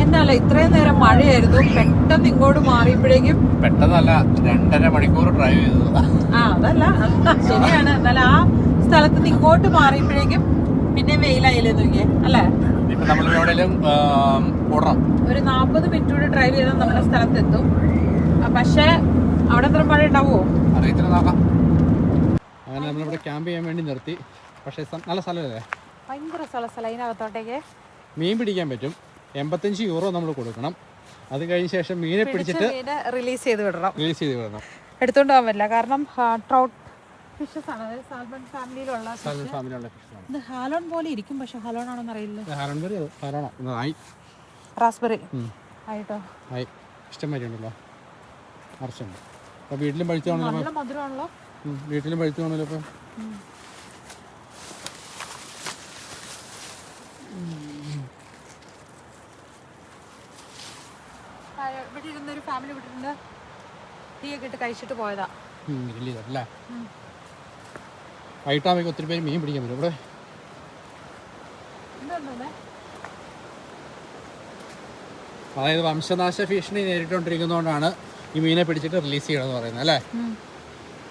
എന്നല്ല ഇത്രയും നേരം മഴയായിരുന്നു, പെട്ടെന്ന് ഇങ്ങോട്ട് മാറിയപ്പോഴേക്കും പെട്ടെന്നല്ല 2.5 മണിക്കൂർ ഡ്രൈവ് ചെയ്തത്. അതല്ല ശരിയാണ്. എന്നാൽ ആ സ്ഥലത്ത് നിന്ന് ഇങ്ങോട്ട് മാറിയപ്പോഴേക്കും പിന്നെ വെയിലായില്ലേ നോക്കിയേ അല്ലേ? ഇപ്പൊ നമ്മൾ എവിടെയെങ്കിലും കൂടണം, ഒരു 40 മിനിറ്റ് കൂടി ഡ്രൈവ് ചെയ്താൽ നമ്മുടെ സ്ഥലത്തെത്തും. പക്ഷേ അവിടെ എത്ര മഴ ഉണ്ടാവുമോ അറിയത്തില്ല, നോക്കാം. അങ്ങനെ നമ്മളിവിടെ ക്യാമ്പ് ചെയ്യാൻ വേണ്ടി നിർത്തി. പക്ഷേ നല്ല സ്ഥലമല്ലേ? ഭയങ്കര സ്ഥലം. അതിനകത്തോട്ടേക്ക് മീൻ പിടിക്കാൻ പറ്റും. 85 യൂറോ നമ്മൾ കൊടുക്കണം. അത് കഴിഞ്ഞ ശേഷം മീനെ പിടിച്ചിട്ട് റിലീസ് ചെയ്ത് വിടണം. എടുത്തോണ്ട് പോകാൻ പറ്റില്ല, കാരണം ട്രൗട്ട് ഫിഷസ് ആണ്. അതായത് സാൽമൺ ഫാമിലിയിലുള്ള ഇത് ഹാലോൺ പോലെ ഇരിക്കും, പക്ഷെ ഹാലോൺ ആണോന്ന് അറിയില്ല. റാസ്ബെറി ആയിട്ടോ ഇഷ്ടംമാതിരി ഉണ്ടല്ലോ, നിറച്ചുണ്ട്. അപ്പോൾ വീട്ടിലും പഴുത്ത് നല്ല മധുരമാണല്ലോ. വീട്ടിലും പഴുത്ത് കാണുമല്ലോ. ഇപ്പം ഇവിടെ ഇരുന്നൊരു ഫാമിലി വിട്ടിട്ടുണ്ട്, ടീ ഒക്കെ ഇട്ട് കഴിച്ചിട്ട് പോയതാ. അല്ലേ? വൈകിട്ടാകുമ്പോൾ ഒത്തിരി പേര് മീൻ പിടിക്കാൻ പറ്റും ഇവിടെ. അതായത് വംശനാശ ഭീഷണി നേരിട്ടുകൊണ്ടിരിക്കുന്നതുകൊണ്ടാണ് ഈ മീനെ പിടിച്ചിട്ട് റിലീസ് ചെയ്യണമെന്ന് പറയുന്നത് അല്ലേ?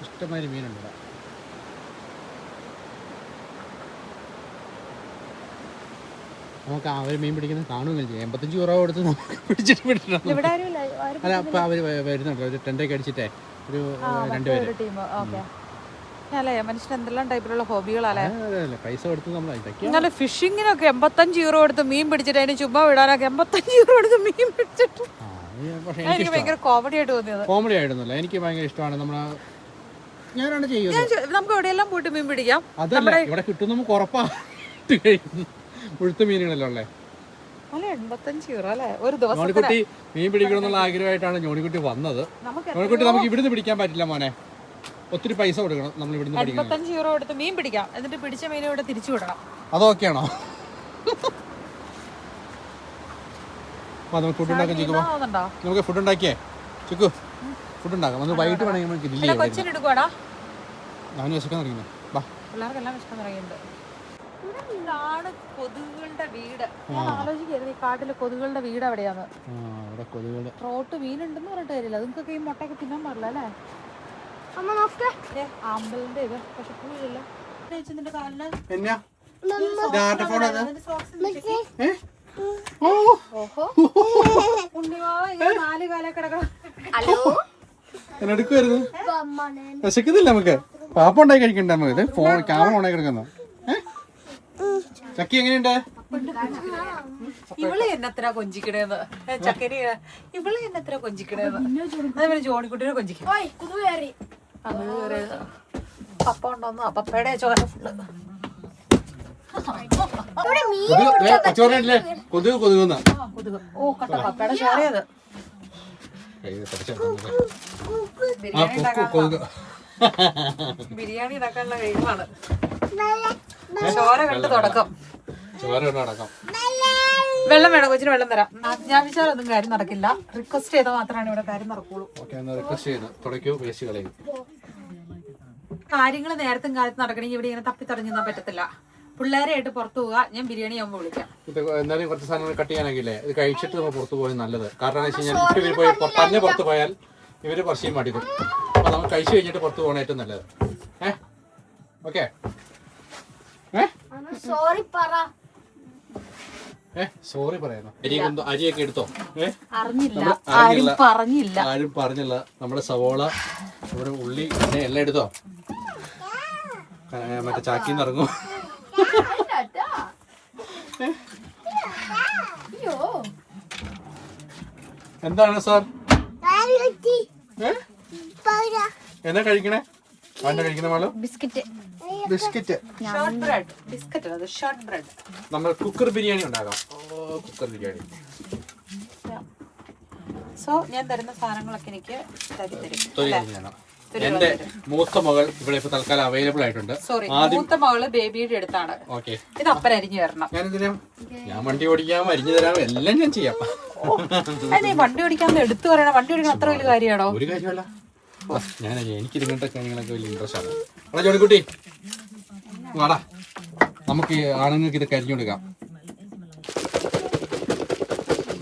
ഇഷ്ടംമാതിരി മീനുണ്ട് ഇവിടെ. നമുക്ക് അവർ മീൻ പിടിക്കുന്നത് കാണുകയും ചെയ്യാം. 85 യൂറോ കൊടുത്ത് നമുക്ക് പിടിച്ചിട്ട് വിട്ടിട്ടുണ്ട്. അല്ല, അപ്പം അവർ വരുന്നുണ്ട്, ഒരു ടെൻ്റൊക്കെ അടിച്ചിട്ടേ ഒരു 2 പേര്. അല്ലേ മനുഷ്യൻ എന്തെല്ലാം ടൈപ്പിലുള്ള ഹോബികളല്ലേ? പൈസ കൊടുത്ത് നമ്മൾ ഇന്നലെ ഫിഷിങ്ങിനൊക്കെ 85 യൂറോ കൊടുത്ത് മീൻ പിടിച്ചിട്ട് അതിന് ചുമ്മാ വിടാനൊക്കെ 85 യൂറോ കൊടുത്ത് മീൻ പിടിച്ചിട്ട് എനിക്ക് ഭയങ്കര കോമഡി ആയിട്ട് തോന്നിയത്. കോമഡി ആയിട്ടൊന്നുമില്ല, എനിക്ക് ഭയങ്കര ഇഷ്ടമാണ്. ഞാനാണ് ചെയ്യുന്നത്. നമുക്ക് എവിടെയെല്ലാം പോയിട്ട് മീൻ പിടിക്കാം. അതല്ല, ഇവിടെ കിട്ടും നമുക്ക് ഉറപ്പായിട്ട് കഴിക്കുന്നു. മുഴുത്ത മീനുകളല്ലോ ഉള്ളേ. 85 യൂറോ അല്ലേ ഒരു ദിവസം? ജോണിക്കുട്ടി മീൻ പിടിക്കണം എന്നുള്ള ആഗ്രഹമായിട്ടാണ് ജോണിക്കുട്ടി വന്നത്. ജോണിക്കുട്ടി നമുക്ക് ഇവിടുന്ന് പിടിക്കാൻ പറ്റില്ല മോനെ, ഒത്തിരി പൈസ കൊടുക്കണം. നമ്മൾ ഇവിടുന്ന് 85 യൂറോ കൊടുത്ത് മീൻ പിടിക്കാം, എന്നിട്ട് പിടിച്ച മീനെ ഇവിടെ തിരിച്ചു വിടണം. അതൊക്കെയാണോ? നമുക്ക് ഫുഡ് ഉണ്ടാക്കാം ചിക്കു. നമുക്ക് ഫുഡ് ഉണ്ടാക്കിയേ ചിക്കു. ഫുഡ് ഉണ്ടാക്കാം. നമുക്ക് വൈകിട്ട് വേണമെങ്കിൽ നമുക്ക് ഗ്രില്ല് ചെയ്യാം. കൊച്ചിനെടുക്കുവാടാ, ഞാൻ വിശക്കാൻ തുടങ്ങി. വാ, പിള്ളേർക്കെല്ലാം വിശക്കാൻ തുടങ്ങിയിട്ടുണ്ട്. ഇതാണ് കൊതുകുകളുടെ വീട്. ഞാൻ ആലോചിക്കായിരുന്നു ഈ കാട്ടിലെ കൊതുകുകളുടെ വീട് എവിടെയാന്ന്. ഇവിടെ കൊതുകുകൾ റോട്ട് മീനുണ്ടെന്ന് പറഞ്ഞിട്ട് കാര്യമില്ല, നിങ്ങൾക്ക് ഈ മുട്ടയൊക്കെ തിന്നാൻ പാടില്ല അല്ലേ? അമ്മ നോക്ക്. ആമ്പലിന്റെ ഇത് പക്ഷെ പൂവില്ല. നിന്റെ കാലിന് എന്നാ ഓഹോ ഉണ്ണിവാ ഇങ്ങനെ 4 കാലം കിടക്കണം. ഹലോ എടുക്കുവായിരുന്നു. വിശക്കുന്നില്ല നമുക്ക്. പാപ്പ ഉണ്ടായി കഴിക്കണ്ട നമുക്ക്. ഇത് ഫോൺ ക്യാമറ ഓണായി കിടക്കുന്നു. ചക്കി എങ്ങനെയുണ്ട്? ഇവള് എന്നത്ര കൊഞ്ചിക്കണേന്ന് ചക്കരി, ഇവള് എന്നത്ര കൊഞ്ചിക്കണേന്ന്. അതേപോലെ ജോണിക്കുട്ടിനെ കൊഞ്ചിക്കും. പപ്പ ഉണ്ടോന്നു പപ്പയുടെ ചോര ഫുള്ള്. കൊതുക് കൊതുകുന്ന കൊതുക്. ഓ കണ്ട പപ്പയുടെ ചോരയത്. ബിരിയാണി ഉണ്ടാക്കാനുള്ള കഴിവാണ്. ചോര കണ്ട് തുടക്കം. വെള്ളം വേണം കൊച്ചിന്, വെള്ളം തരാം. ഞാൻ വിചാരൊന്നും കാര്യം നടക്കില്ല. റിക്വസ്റ്റ് ചെയ്താൽ മാത്രമാണ് ഇവിടെ കാര്യം നടക്കുള്ളൂ. കാര്യങ്ങൾ നേരത്തും കാലത്ത് നടക്കണമെങ്കിൽ ഇവിടെ ഇങ്ങനെ തപ്പി തടഞ്ഞു പറ്റത്തില്ല. പിള്ളേരായിട്ട് പുറത്തു പോവുക. ഞാൻ ബിരിയാണി ആകുമ്പോൾ വിളിക്കാം. എന്നാലും കുറച്ച് സാധനങ്ങൾ കട്ട് ചെയ്യാനാക്കില്ലേ, ഇത് കഴിച്ചിട്ട് നമ്മൾ പുറത്തു പോയത് നല്ലത്. കാരണം എന്താ വെച്ച് കഴിഞ്ഞാൽ ഇപ്പൊ ഇവര് പോയി തന്നെ പുറത്ത് പോയാൽ ഇവര് കുറച്ചും മടിക്കും. അപ്പൊ നമ്മൾ കഴിച്ചു കഴിഞ്ഞിട്ട് പുറത്ത് പോകണ ഏറ്റവും നല്ലത്. ഓക്കെ സോറി പറ. സോറി പറയുന്നു. അരിയൊക്കെ എടുത്തോ? ആരും പറഞ്ഞില്ല. നമ്മുടെ സവോള, നമ്മുടെ ഉള്ളി എല്ലാം എടുത്തോ? മറ്റേ ചാക്കിന്ന് ഇറങ്ങും. എന്താണ് സാർ? എന്നാ കഴിക്കണേ? എന്താ കഴിക്കുന്ന മാളു? ബിസ്ക്കറ്റ്. നമ്മൾ കുക്കർ ബിരിയാണി ഉണ്ടാക്കാം. കുക്കർ ബിരിയാണി. സോ ഞാൻ തരുന്ന സാധനങ്ങളൊക്കെ എനിക്ക് തരും. എന്റെ മൂത്ത മകൾ ഇവിടെ ഇപ്പൊ തൽക്കാലം അവൈലബിൾ ആയിട്ടുണ്ട്. സോറി, മൂത്ത മകള് ബേബിയുടെ അടുത്താണ്. ഇത് അപ്പൻ അരിഞ്ഞു തരണം. ഞാൻ വണ്ടി ഓടിക്കാം, അരിഞ്ഞു തരാം, എല്ലാം ഞാൻ ചെയ്യാം. അതെ, വണ്ടി ഓടിക്കാൻ എടുത്തു പറയണം. വണ്ടി ഓടിക്കാൻ അത്ര വലിയ കാര്യമാണോ? ഒരു കാര്യമല്ല. എനിക്ക് ഇങ്ങനത്തെ കാര്യങ്ങളൊക്കെ വലിയ ഇൻട്രസ്റ്റ് ആണ്. അവിടെ ജോണിക്കുട്ടി വാടാ, നമുക്ക് ആണുങ്ങൾക്ക് ഇത് കരിഞ്ഞു കൊടുക്കാം.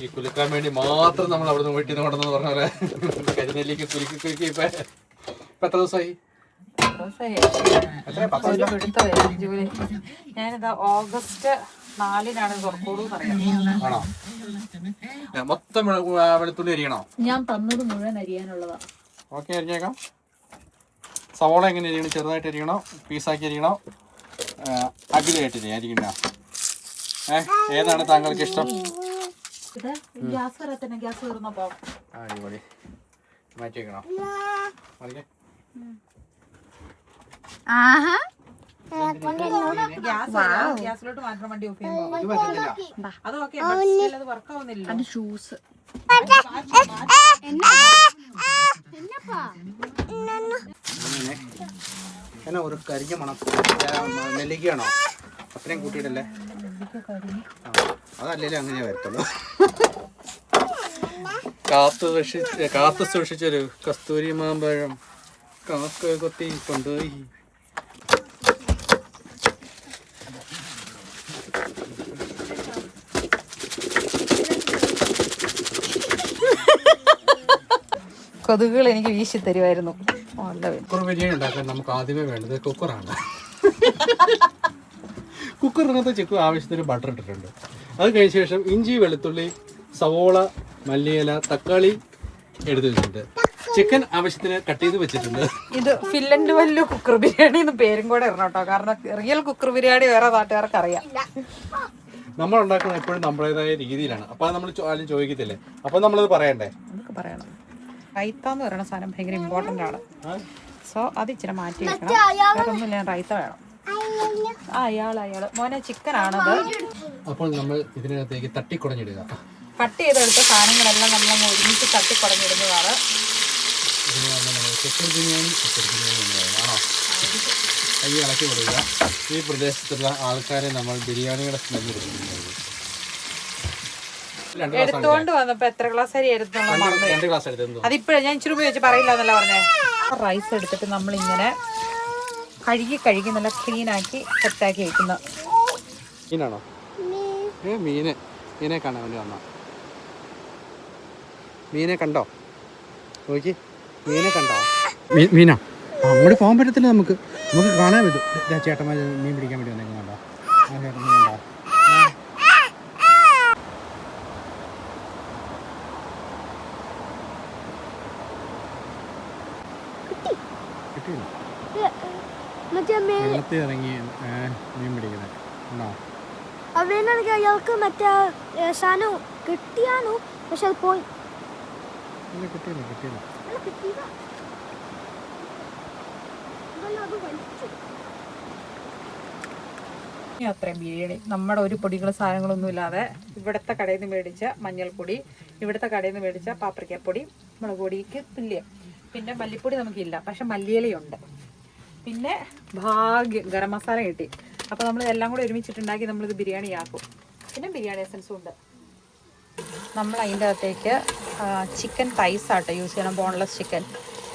ഈ കുലുക്കാൻ വേണ്ടി മാത്രം നമ്മൾ അവിടെ നിന്ന് വീട്ടിൽ നിന്ന് കൊണ്ടെന്ന് പറഞ്ഞ പോലെ കരിനെല്ലിക്ക് കുലുക്കി ഇപ്പൊ എത്ര ദിവസമായി? ഞാനിതാ ഓഗസ്റ്റ് 4-നാണ് തുറക്കോളൂ പറയാം. ആണോ? മൊത്തം വെളുത്തുള്ളി അരിയണോ? ഞാൻ തന്നത് മുഴുവൻ അരിയാനുള്ളതാ. ഓക്കെ, അരിഞ്ഞേക്കാം. സവോള എങ്ങനെ അരിയണം? ചെറുതായിട്ട് അരിയണോ, പീസാക്കി അരിയണോ, അഗ്രിയായിട്ട് അരിക്കണോ? ഏതാണ് താങ്കൾക്ക് ഇഷ്ടം? ഗ്യാസ് വരെ തന്നെ, ഗ്യാസ് തീർന്നപ്പോ അടിപൊളി. മാറ്റി വെക്കണോ? ഗ്യാസിലോട്ട് മാറ്റണം വണ്ടി ഓഫ് ചെയ്യുമ്പോ. അത് ഓക്കെ, അത് വർക്ക് ആവുന്നില്ല. ഷൂസ് എന്നാ ഒരു കരിഞ്ഞ മണം. നെല്ലിക്കയാണോ? അത്രയും കൂട്ടിയിട്ടല്ലേ? അതല്ലേ അങ്ങനെ വരത്തുള്ളൂ. കാത്തു സൂക്ഷിച്ചൊരു കസ്തൂരി മാമ്പഴം കാക്ക കൊത്തി കൊണ്ടുപോയി. കൊതുകുകൾ എനിക്ക് വീശി തരുമായിരുന്നു. കുക്കർ ബിരിയാണി ഉണ്ടാക്കാൻ നമുക്ക് ആദ്യമേ വേണ്ടത് കുക്കറാണ്. കുക്കറിനകത്ത് ചിക്കു ആവശ്യത്തിന് ബട്ടർ ഇട്ടിട്ടുണ്ട്. അത് കഴിഞ്ഞ ശേഷം ഇഞ്ചി, വെളുത്തുള്ളി, സവോള, മല്ലിയില, തക്കാളി എടുത്ത് വെച്ചിട്ടുണ്ട്. ചിക്കൻ ആവശ്യത്തിന് കട്ട് ചെയ്ത് വെച്ചിട്ടുണ്ട്. ഇത് ഫില്ലൻഡ് വല്ലു കുക്കർ ബിരിയാണി എന്ന് പേരും കൂടെ ഇടണം കേട്ടോ, കാരണം റിയൽ കുക്കർ ബിരിയാണി വേറെ നാട്ടുകാർക്ക് അറിയാം. നമ്മൾ ഉണ്ടാക്കുന്നത് എപ്പോഴും നമ്മുടേതായ രീതിയിലാണ്. അപ്പൊ നമ്മൾ ആരും ചോദിക്കത്തില്ലേ, അപ്പൊ നമ്മളത് പറയണ്ടേ? നമുക്ക് പറയണം. റൈത്ത എന്ന് പറയുന്ന സാധനം ഭയങ്കര ഇമ്പോർട്ടൻ്റ് ആണ്. സോ അത് ഇച്ചിരി മാറ്റി വെക്കണം. വേറൊന്നുമില്ല, റൈത്ത വേണം. അയാള് മോനെ ചിക്കൻ ആണത്. അപ്പോൾ നമ്മൾ ഇതിനകത്തേക്ക് തട്ടിക്കുടഞ്ഞിടുക. കട്ട് ചെയ്തെടുത്ത സാധനങ്ങളെല്ലാം നമ്മൾ ഒരുമിച്ച് തട്ടിക്കുടഞ്ഞിടുന്നതാണ്. ചിക്കൻ ബിരിയാണി ആണോ? കൈ ഇളക്കി കൊടുക്കുക. ഈ പ്രദേശത്തുള്ള ആൾക്കാരെ നമ്മൾ ബിരിയാണിയുടെ സ്മെല്ല് കൊടുക്കുന്നത്. എടുത്തോണ്ട് വന്നപ്പോ എത്ര ഗ്ലാസ് അരി എടുത്തോളാം മറന്നു. 2 ഗ്ലാസ് എടുത്തു. അതിപ്പോഴേ ഞാൻ ഇച്ചിരി ഉപയോഗിച്ച് പറയില്ല എന്നല്ല പറഞ്ഞേ. റൈസ് എടുത്തിട്ട് നമ്മളിങ്ങനെ കഴുകി നല്ല ക്ലീനാക്കി സെറ്റാക്കി വെക്കുന്ന മീനാണോ? മീനെ കാണാൻ വേണ്ടി വന്നോ? മീനെ കണ്ടോ? നോക്കി, മീനെ കണ്ടോ? മീനാ അങ്ങോട്ട് പോകാൻ പറ്റത്തില്ല. നമുക്ക് കാണാൻ പറ്റും. ചേട്ടന്മാർ മീൻ പിടിക്കാൻ വേണ്ടി വന്നേക്കും. കണ്ടോ? ആ ചേട്ടൻ കണ്ടോ? കിട്ടിയില്ല. വെള്ളത്തിൽ ഇറങ്ങി മീൻ പിടിക്കുന്നത് ഉണ്ടോ? അവിടെയാണെങ്കിൽ അയാൾക്ക് മറ്റേ സാധനം കിട്ടിയാണോ, പക്ഷെ അത് പോയി. കിട്ടിയില്ല. അത്രയും ബിരിയാണി നമ്മുടെ ഒരു പൊടികളും സാധനങ്ങളൊന്നും ഇല്ലാതെ ഇവിടുത്തെ കടയിൽ നിന്ന് മേടിച്ച മഞ്ഞൾപ്പൊടി, ഇവിടുത്തെ കടയിൽ നിന്ന് മേടിച്ച പാപ്രിക്കപ്പൊടി, മുളക് പൊടിക്ക് തുല്യം. പിന്നെ മല്ലിപ്പൊടി നമുക്കില്ല, പക്ഷെ മല്ലിയിലയുണ്ട്. പിന്നെ ഭാഗ്യം ഗരം മസാല കിട്ടി. അപ്പോൾ നമ്മൾ എല്ലാം കൂടി ഒരുമിച്ചിട്ടുണ്ടാക്കി നമ്മളിത് ബിരിയാണി ആക്കും. പിന്നെ ബിരിയാണി എസൻസും ഉണ്ട്. നമ്മൾ അതിൻ്റെ അകത്തേക്ക് ചിക്കൻ തൈസാട്ടോ യൂസ് ചെയ്യണം, ബോൺലെസ് ചിക്കൻ.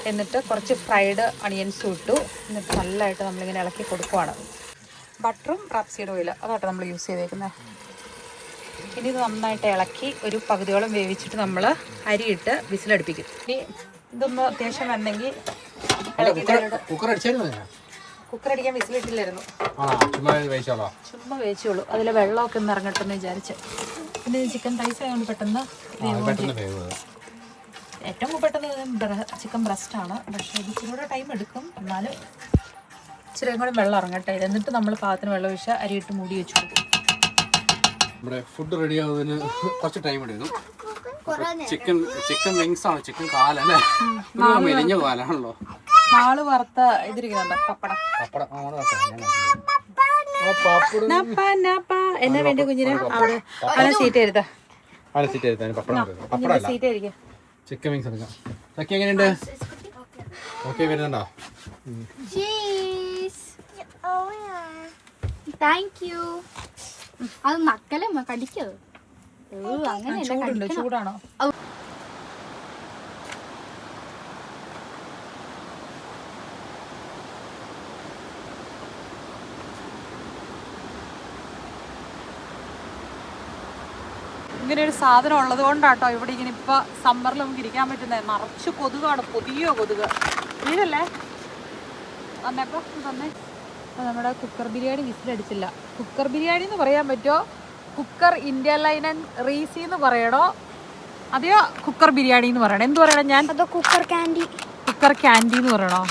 എന്നിട്ട് കുറച്ച് ഫ്രൈഡ് അണിയൻസും ഇട്ടു. എന്നിട്ട് നല്ലതായിട്ട് നമ്മളിങ്ങനെ ഇളക്കി കൊടുക്കുവാണ്. ബട്ടറും റാപ്സീഡ് ഓയിൽ അതാട്ടോ നമ്മൾ യൂസ് ചെയ്തേക്കുന്നത്. ഇനി ഇത് നന്നായിട്ട് ഇളക്കി ഒരു പകുതിയോളം വേവിച്ചിട്ട് നമ്മൾ അരിയിട്ട് വിസിലടുപ്പിക്കും. ഇനി ഇതൊന്ന് അത്യാവശ്യം വന്നെങ്കിൽ കുക്കർ അടിക്കാൻ വിസിലിട്ടില്ലായിരുന്നു, ചുമ്മാ വേവിച്ചോളൂ. അതിൽ വെള്ളമൊക്കെ ഒന്ന് ഇറങ്ങട്ടെന്ന് വിചാരിച്ച്. പിന്നെ ചിക്കൻ റൈസ് ആയതുകൊണ്ട് പെട്ടെന്ന് ഏറ്റവും പെട്ടെന്ന് ചിക്കൻ ബ്രസ്റ്റാണ്. പക്ഷേ ഇത് ഇച്ചിരി ടൈം എടുക്കും, എന്നാലും ഇച്ചിരി കൂടെ വെള്ളം ഇറങ്ങട്ടെ. എന്നിട്ട് നമ്മൾ പാകത്തിന് വെള്ളം ഒഴിച്ച് അരിയിട്ട് മൂടി വെച്ചു കൊടുക്കും. നമ്മുടെ ഫുഡ് റെഡി ആവുന്നതിന് കുറച്ച് ടൈം എടുക്കും. ചിക്കൻ വിങ്സ് ആണ്, ചിക്കൻ കാലല്ലേ, മെലിഞ്ഞ കാലാണല്ലോ. മാള് വറുത്ത ഇതിരിക്കുന്നുണ്ടോ പപ്പടം. എന്നാ വേണ്ട കുഞ്ഞിന് അവിടെ സീറ്റ് എടുത്താ സീറ്റ് ആയിരിക്കും. ചിക്കൻ വിങ്സ് എടുക്കാം. ചക്കി എങ്ങനെയുണ്ട്? ഓക്കെ വരുന്നുണ്ടോ? Thank you. അത് നക്കലേ കടിക്കോ? ചൂടുണ്ട്, ചൂടാണോ? ഇങ്ങനെ ഒരു സാധനം ഉള്ളത് കൊണ്ടാട്ടോ ഇവിടെ ഇങ്ങനെ ഇപ്പൊ സമ്മറിൽ നമുക്ക് ഇരിക്കാൻ പറ്റുന്നത്. നിറച്ച് കൊതുകാണ്, പുതിയ കൊതുക്. വീടല്ലേ വന്നേക്കോ തന്നെ. അപ്പോൾ നമ്മുടെ കുക്കർ ബിരിയാണി വിസിലടിച്ചില്ല. കുക്കർ ബിരിയാണി എന്ന് പറയാൻ പറ്റുമോ, കുക്കർ ഇന്ത്യ ലൈനൻ റീസി എന്ന് പറയണോ, അതെയോ കുക്കർ ബിരിയാണി എന്ന് പറയണോ? എന്ത് പറയണം? ഞാൻ കുക്കർ ക്യാൻഡി, കുക്കർ ക്യാൻഡി എന്ന് പറയണോ?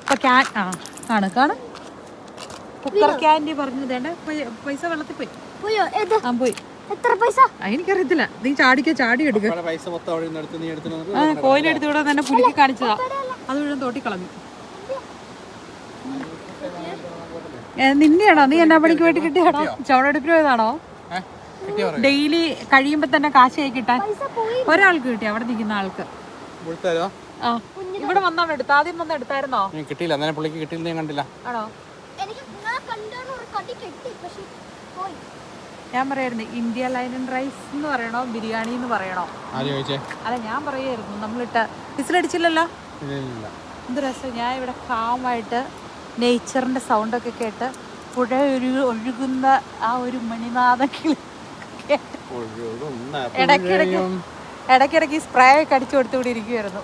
ഇപ്പൊ കാണ കുക്കർ ക്യാൻഡി പറഞ്ഞതേണ്ട. പൈസ വെള്ളത്തിൽ പോയി. പോയോ? ആ പോയി. എത്ര പൈസ? എനിക്കറിയത്തില്ല. നീ ചാടി എടുക്ക. കോയിൻ എടുത്ത് ഇവിടെ തന്നെ പുലിക്ക് കാണിച്ചതാ. അത് മുഴുവൻ തോട്ടി കളഞ്ഞു. നിന്നെയാണോ? നീ എന്നാ പണിക്ക് വേണ്ടി കിട്ടിയാണോ? ചുവടെടുപ്പിന് പോയതാണോ? ഡെയിലി കഴിയുമ്പോ തന്നെ കാശ് ആയി കിട്ടാൻ ഒരാൾക്ക് കിട്ടി, അവിടെ നിൽക്കുന്ന ആൾക്ക്. ആ ഇവിടെ വന്നാണ് എടുത്ത. ആദ്യം വന്ന് എടുത്തായിരുന്നോ? കിട്ടിയില്ല. പുള്ളിക്ക് കിട്ടിയില്ല, കണ്ടില്ല. ആണോ? ഞാൻ പറയായിരുന്നു ഇന്ത്യ ലൈനൻ റൈസ് എന്ന് പറയണോ ബിരിയാണി എന്ന് പറയണോ? അല്ല ഞാൻ പറയായിരുന്നു. നമ്മളിട്ട വിസിലടിച്ചില്ലല്ലോ. എന്ത് രസം. ഞാൻ ഇവിടെ കാമായിട്ട് നേച്ചറിന്റെ സൗണ്ടൊക്കെ കേട്ട് പുഴ ഒഴുകുന്ന ആ ഒരു മണിനാഥം കേട്ട് ഇടയ്ക്കിടയ്ക്ക് സ്പ്രേ ഒക്കെ അടിച്ചു കൊടുത്തുകൂടി ഇരിക്കുമായിരുന്നു.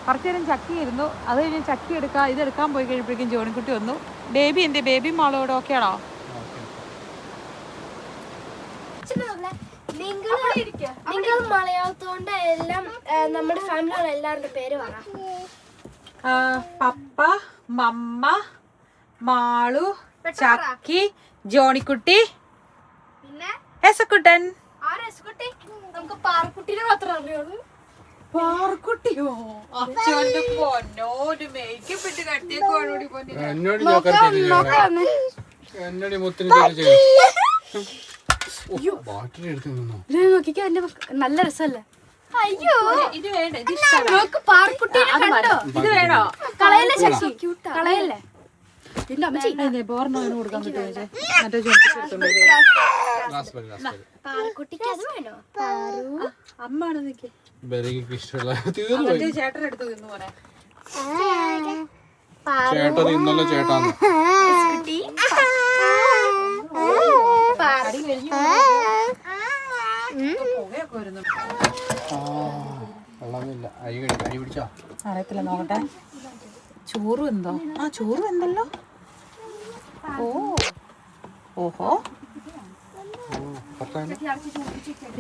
കുറച്ചു നേരം ചക്കിയിരുന്നു. അത് കഴിഞ്ഞ് ചക്കി ഇതെടുക്കാൻ പോയി കഴിയുമ്പോഴേക്കും ജോണിക്കുട്ടി വന്നു. ബേബി എന്തേ? ബേബി മാളോട് ഓക്കെ ആണോ? നിങ്ങൾ മലയാളത്തോണ്ട് എല്ലാം നമ്മുടെ ഫാമിലിയുള്ള എല്ലാവരുടെ പേര് പറ. പപ്പ, മമ്മ, മാളു, ചക്കി, ജോണിക്കുട്ടി, പിന്നെ എസക്കുട്ടൻ. നമുക്ക് പാറക്കുട്ടിനെ മാത്രമേ അറിയുള്ളൂ. പാറക്കുട്ടിയോ? അച്ഛന്റെ പൊന്നോ, ഒരു മേക്കപ്പ് ഇട്ട് കട്ടിയൊക്കെ നല്ല രസല്ലേ? അയ്യോ ഇത് വേണ്ട, ഇത് ഇത് വേണോ? കളയല്ലേ ശശി, കളയല്ലേ? ബോർണോന് കൊടുക്കാൻ പറ്റുമോ? മറ്റേ റാസ്ബെറി പാറക്കുട്ടിക്ക് അത് വേണോ? അമ്മാണ് നിക്ക് ബെറിക്ക് ഇഷ്ടമുള്ള തീർന്നു. ചേട്ടൻ എടുത്തു തിന്നു പോലെ ചേട്ടാ ഇന്നലെ ചേട്ടാന്ന് പുകയൊക്കെ വരുന്നു. വെള്ളമില്ല. അരി പിടിച്ചോ? അറിയത്തില്ല, നോക്കട്ടെ. ചോറും എന്തോ? ആ ചോറും എന്തല്ലോ. ഓ ഓഹോ,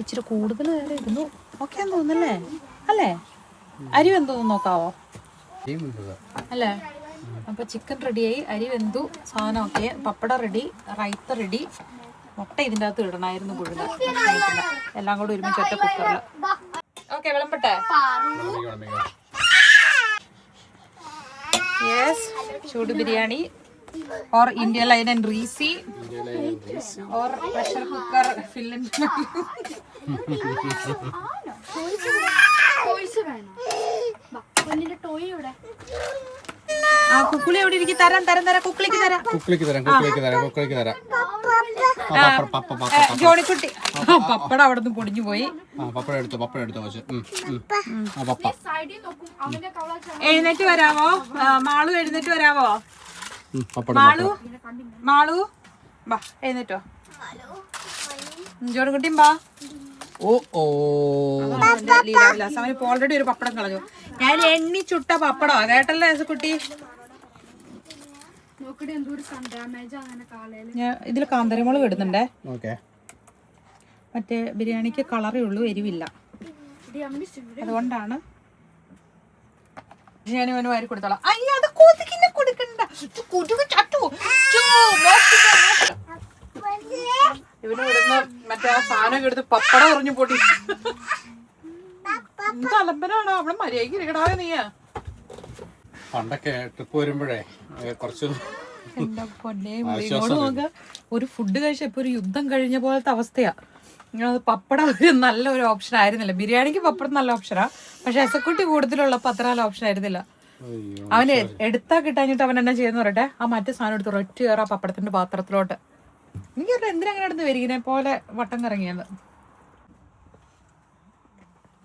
ഇച്ചിരി കൂടുതൽ നേരം ഇരുന്നു. ഓക്കെ തോന്നുന്നല്ലേ? അല്ലേ? അരി വെന്തോന്ന് നോക്കാവോ? അല്ലേ? അപ്പൊ ചിക്കൻ റെഡിയായി, അരി വെന്തു, സാധനം ഓക്കെ, പപ്പടം റെഡി, റൈത്ത റെഡി, മുട്ട ഇതിൻ്റെ അകത്ത് ഇടണമായിരുന്നു പുഴുങ്ങ, എല്ലാം കൂടെ ഒരുമിച്ച് ഒറ്റ കുക്കറിൽ. ഓക്കെ, വിളമ്പട്ടെ? യെസ്, ചൂട് biryani or India line and Reese or pressure cooker fill in. ആ കുക്കുളി എവിടെ ഇരിക്കും? തരാം തരാം തരാം, കുക്കുളിക്ക് തരാം. ജോണിക്കുട്ടി പപ്പടം അവിടെ നിന്ന് പൊടിഞ്ഞു പോയി. എഴുന്നേറ്റ് വരാവോ മാളു? എഴുന്നേറ്റ് വരാവോ മാളു? മാളു ബാ, എഴുന്നേറ്റോ. ജോണിക്കുട്ടിയും ബാ. ലീലാവിലാസ് അവനിപ്പോ ഓൾറെഡി ഒരു പപ്പടം കളഞ്ഞു. ഞാൻ എണ്ണി ചുട്ട പപ്പടം കേട്ടല്ലേ കുട്ടി? ഞാൻ ഇതിൽ കാന്തരമുളക് ഇടുന്നുണ്ടേ. മറ്റേ ബിരിയാണിക്ക് കളറേ ഉള്ളൂ, എരിവില്ല. അതുകൊണ്ടാണ് ഞാൻ ഇവന് വാരി കൊടുത്തോളാം. അയ്യോ, അത് കൊതുകിനെ കൊടുക്കണ്ട. ഇവന് ഇവിടുന്ന് മറ്റേ ആ സാധനം എടുത്ത് പപ്പടം എറിഞ്ഞു പൊട്ടി. തലമ്പനാണോ? അവിടെ മര്യാദക്ക് ഇരിക്കടാ നീ. പണ്ടൊക്കെ ട്രിപ്പ് വരുമ്പോഴേ കുറച്ച് എന്റെ പൊന്നെ നോക്ക, ഒരു ഫുഡ് കഴിച്ച ഇപ്പൊ ഒരു യുദ്ധം കഴിഞ്ഞ പോലത്തെ അവസ്ഥയാ. പപ്പടം ഒരു നല്ലൊരു ഓപ്ഷൻ ആയിരുന്നില്ല. ബിരിയാണിക്ക് പപ്പടം നല്ല ഓപ്ഷനാ, പക്ഷെ എസക്കുട്ടി കൂടുതലുള്ളപ്പോ അത്ര നല്ല ഓപ്ഷൻ ആയിരുന്നില്ല. അവന് എടുത്താ കിട്ടാഞ്ഞിട്ട് അവൻ എന്നാ ചെയ്യുന്ന പറയട്ടെ, ആ മറ്റേ സാധനം എടുത്ത് ഒറ്റ കയറാ പപ്പടത്തിന്റെ പാത്രത്തിലോട്ട്. എനിക്കറിയാം എന്തിനാ അങ്ങനെ എടുത്ത് വരികനെ പോലെ വട്ടം കറങ്ങിയത്.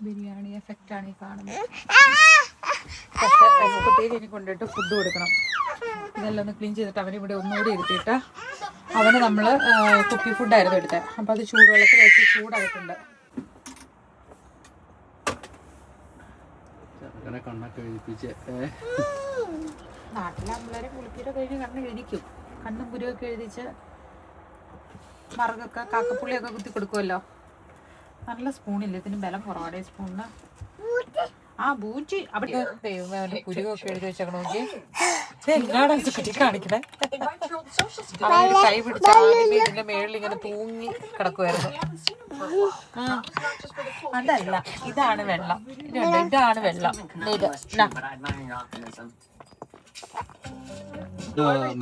ബിരിയാണി എഫക്റ്റ് ആണ് ഈ കാണുന്നത്. എസക്കുട്ടിയിൽ ഇനി കൊണ്ടിട്ട് ഫുഡ് കൊടുക്കണം. ഇതെല്ലാം ഒന്ന് ക്ലീൻ ചെയ്തിട്ട് അവനിവിടെ ഒന്നുകൂടി ഇരുത്തിയിട്ട് അവന് നമ്മള് കുപ്പി ഫുഡായിരുന്നു എടുത്തത്. അപ്പൊ അത് ചൂടുവെള്ളത്തിൽ വെച്ച് ചൂടായിട്ടുണ്ട്. നാട്ടിലെ പിള്ളേരെ കുളിപ്പിയുടെ കഴിഞ്ഞ് കണ്ണ് എഴുതിക്കും. കണ്ണും പുരുവൊക്കെ എഴുതിച്ച് മറുകൊക്കെ കാക്കപ്പുള്ളിയൊക്കെ കുത്തി കൊടുക്കുമല്ലോ. നല്ല സ്പൂണില്ല, ഇതിന് ബലം കുറവാണ് ഈ സ്പൂണിന്. ആ ബൂറ്റി അവിടെ പുരുവൊക്കെ എഴുതി വെച്ചേക്കണ നോക്കി. എല്ലാടെ കുട്ടി കാണിക്കണേ. അവനൊരു കൈ പിടിച്ച ആദ്യമേ ഇതിന്റെ മേളിൽ ഇങ്ങനെ തൂങ്ങി കിടക്കുമായിരുന്നു. അതല്ല, ഇതാണ് വെള്ളം. ഇതാണ് വെള്ളം.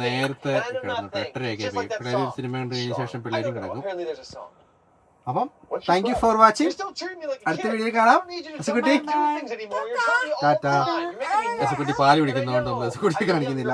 നേരത്തെ 8:30 പിള്ളേർ സിനിമ കണ്ടു കഴിഞ്ഞ ശേഷം പിള്ളേരും കിടക്കും. അപ്പം താങ്ക് യു ഫോർ വാച്ചിങ്. അടുത്ത വീഡിയോ കാണാം. എസക്കുട്ടി ടാറ്റ. എസക്കുട്ടി പാല് പിടിക്കുന്നതുകൊണ്ടൊന്നും എസക്കുട്ടി കാണിക്കുന്നില്ല.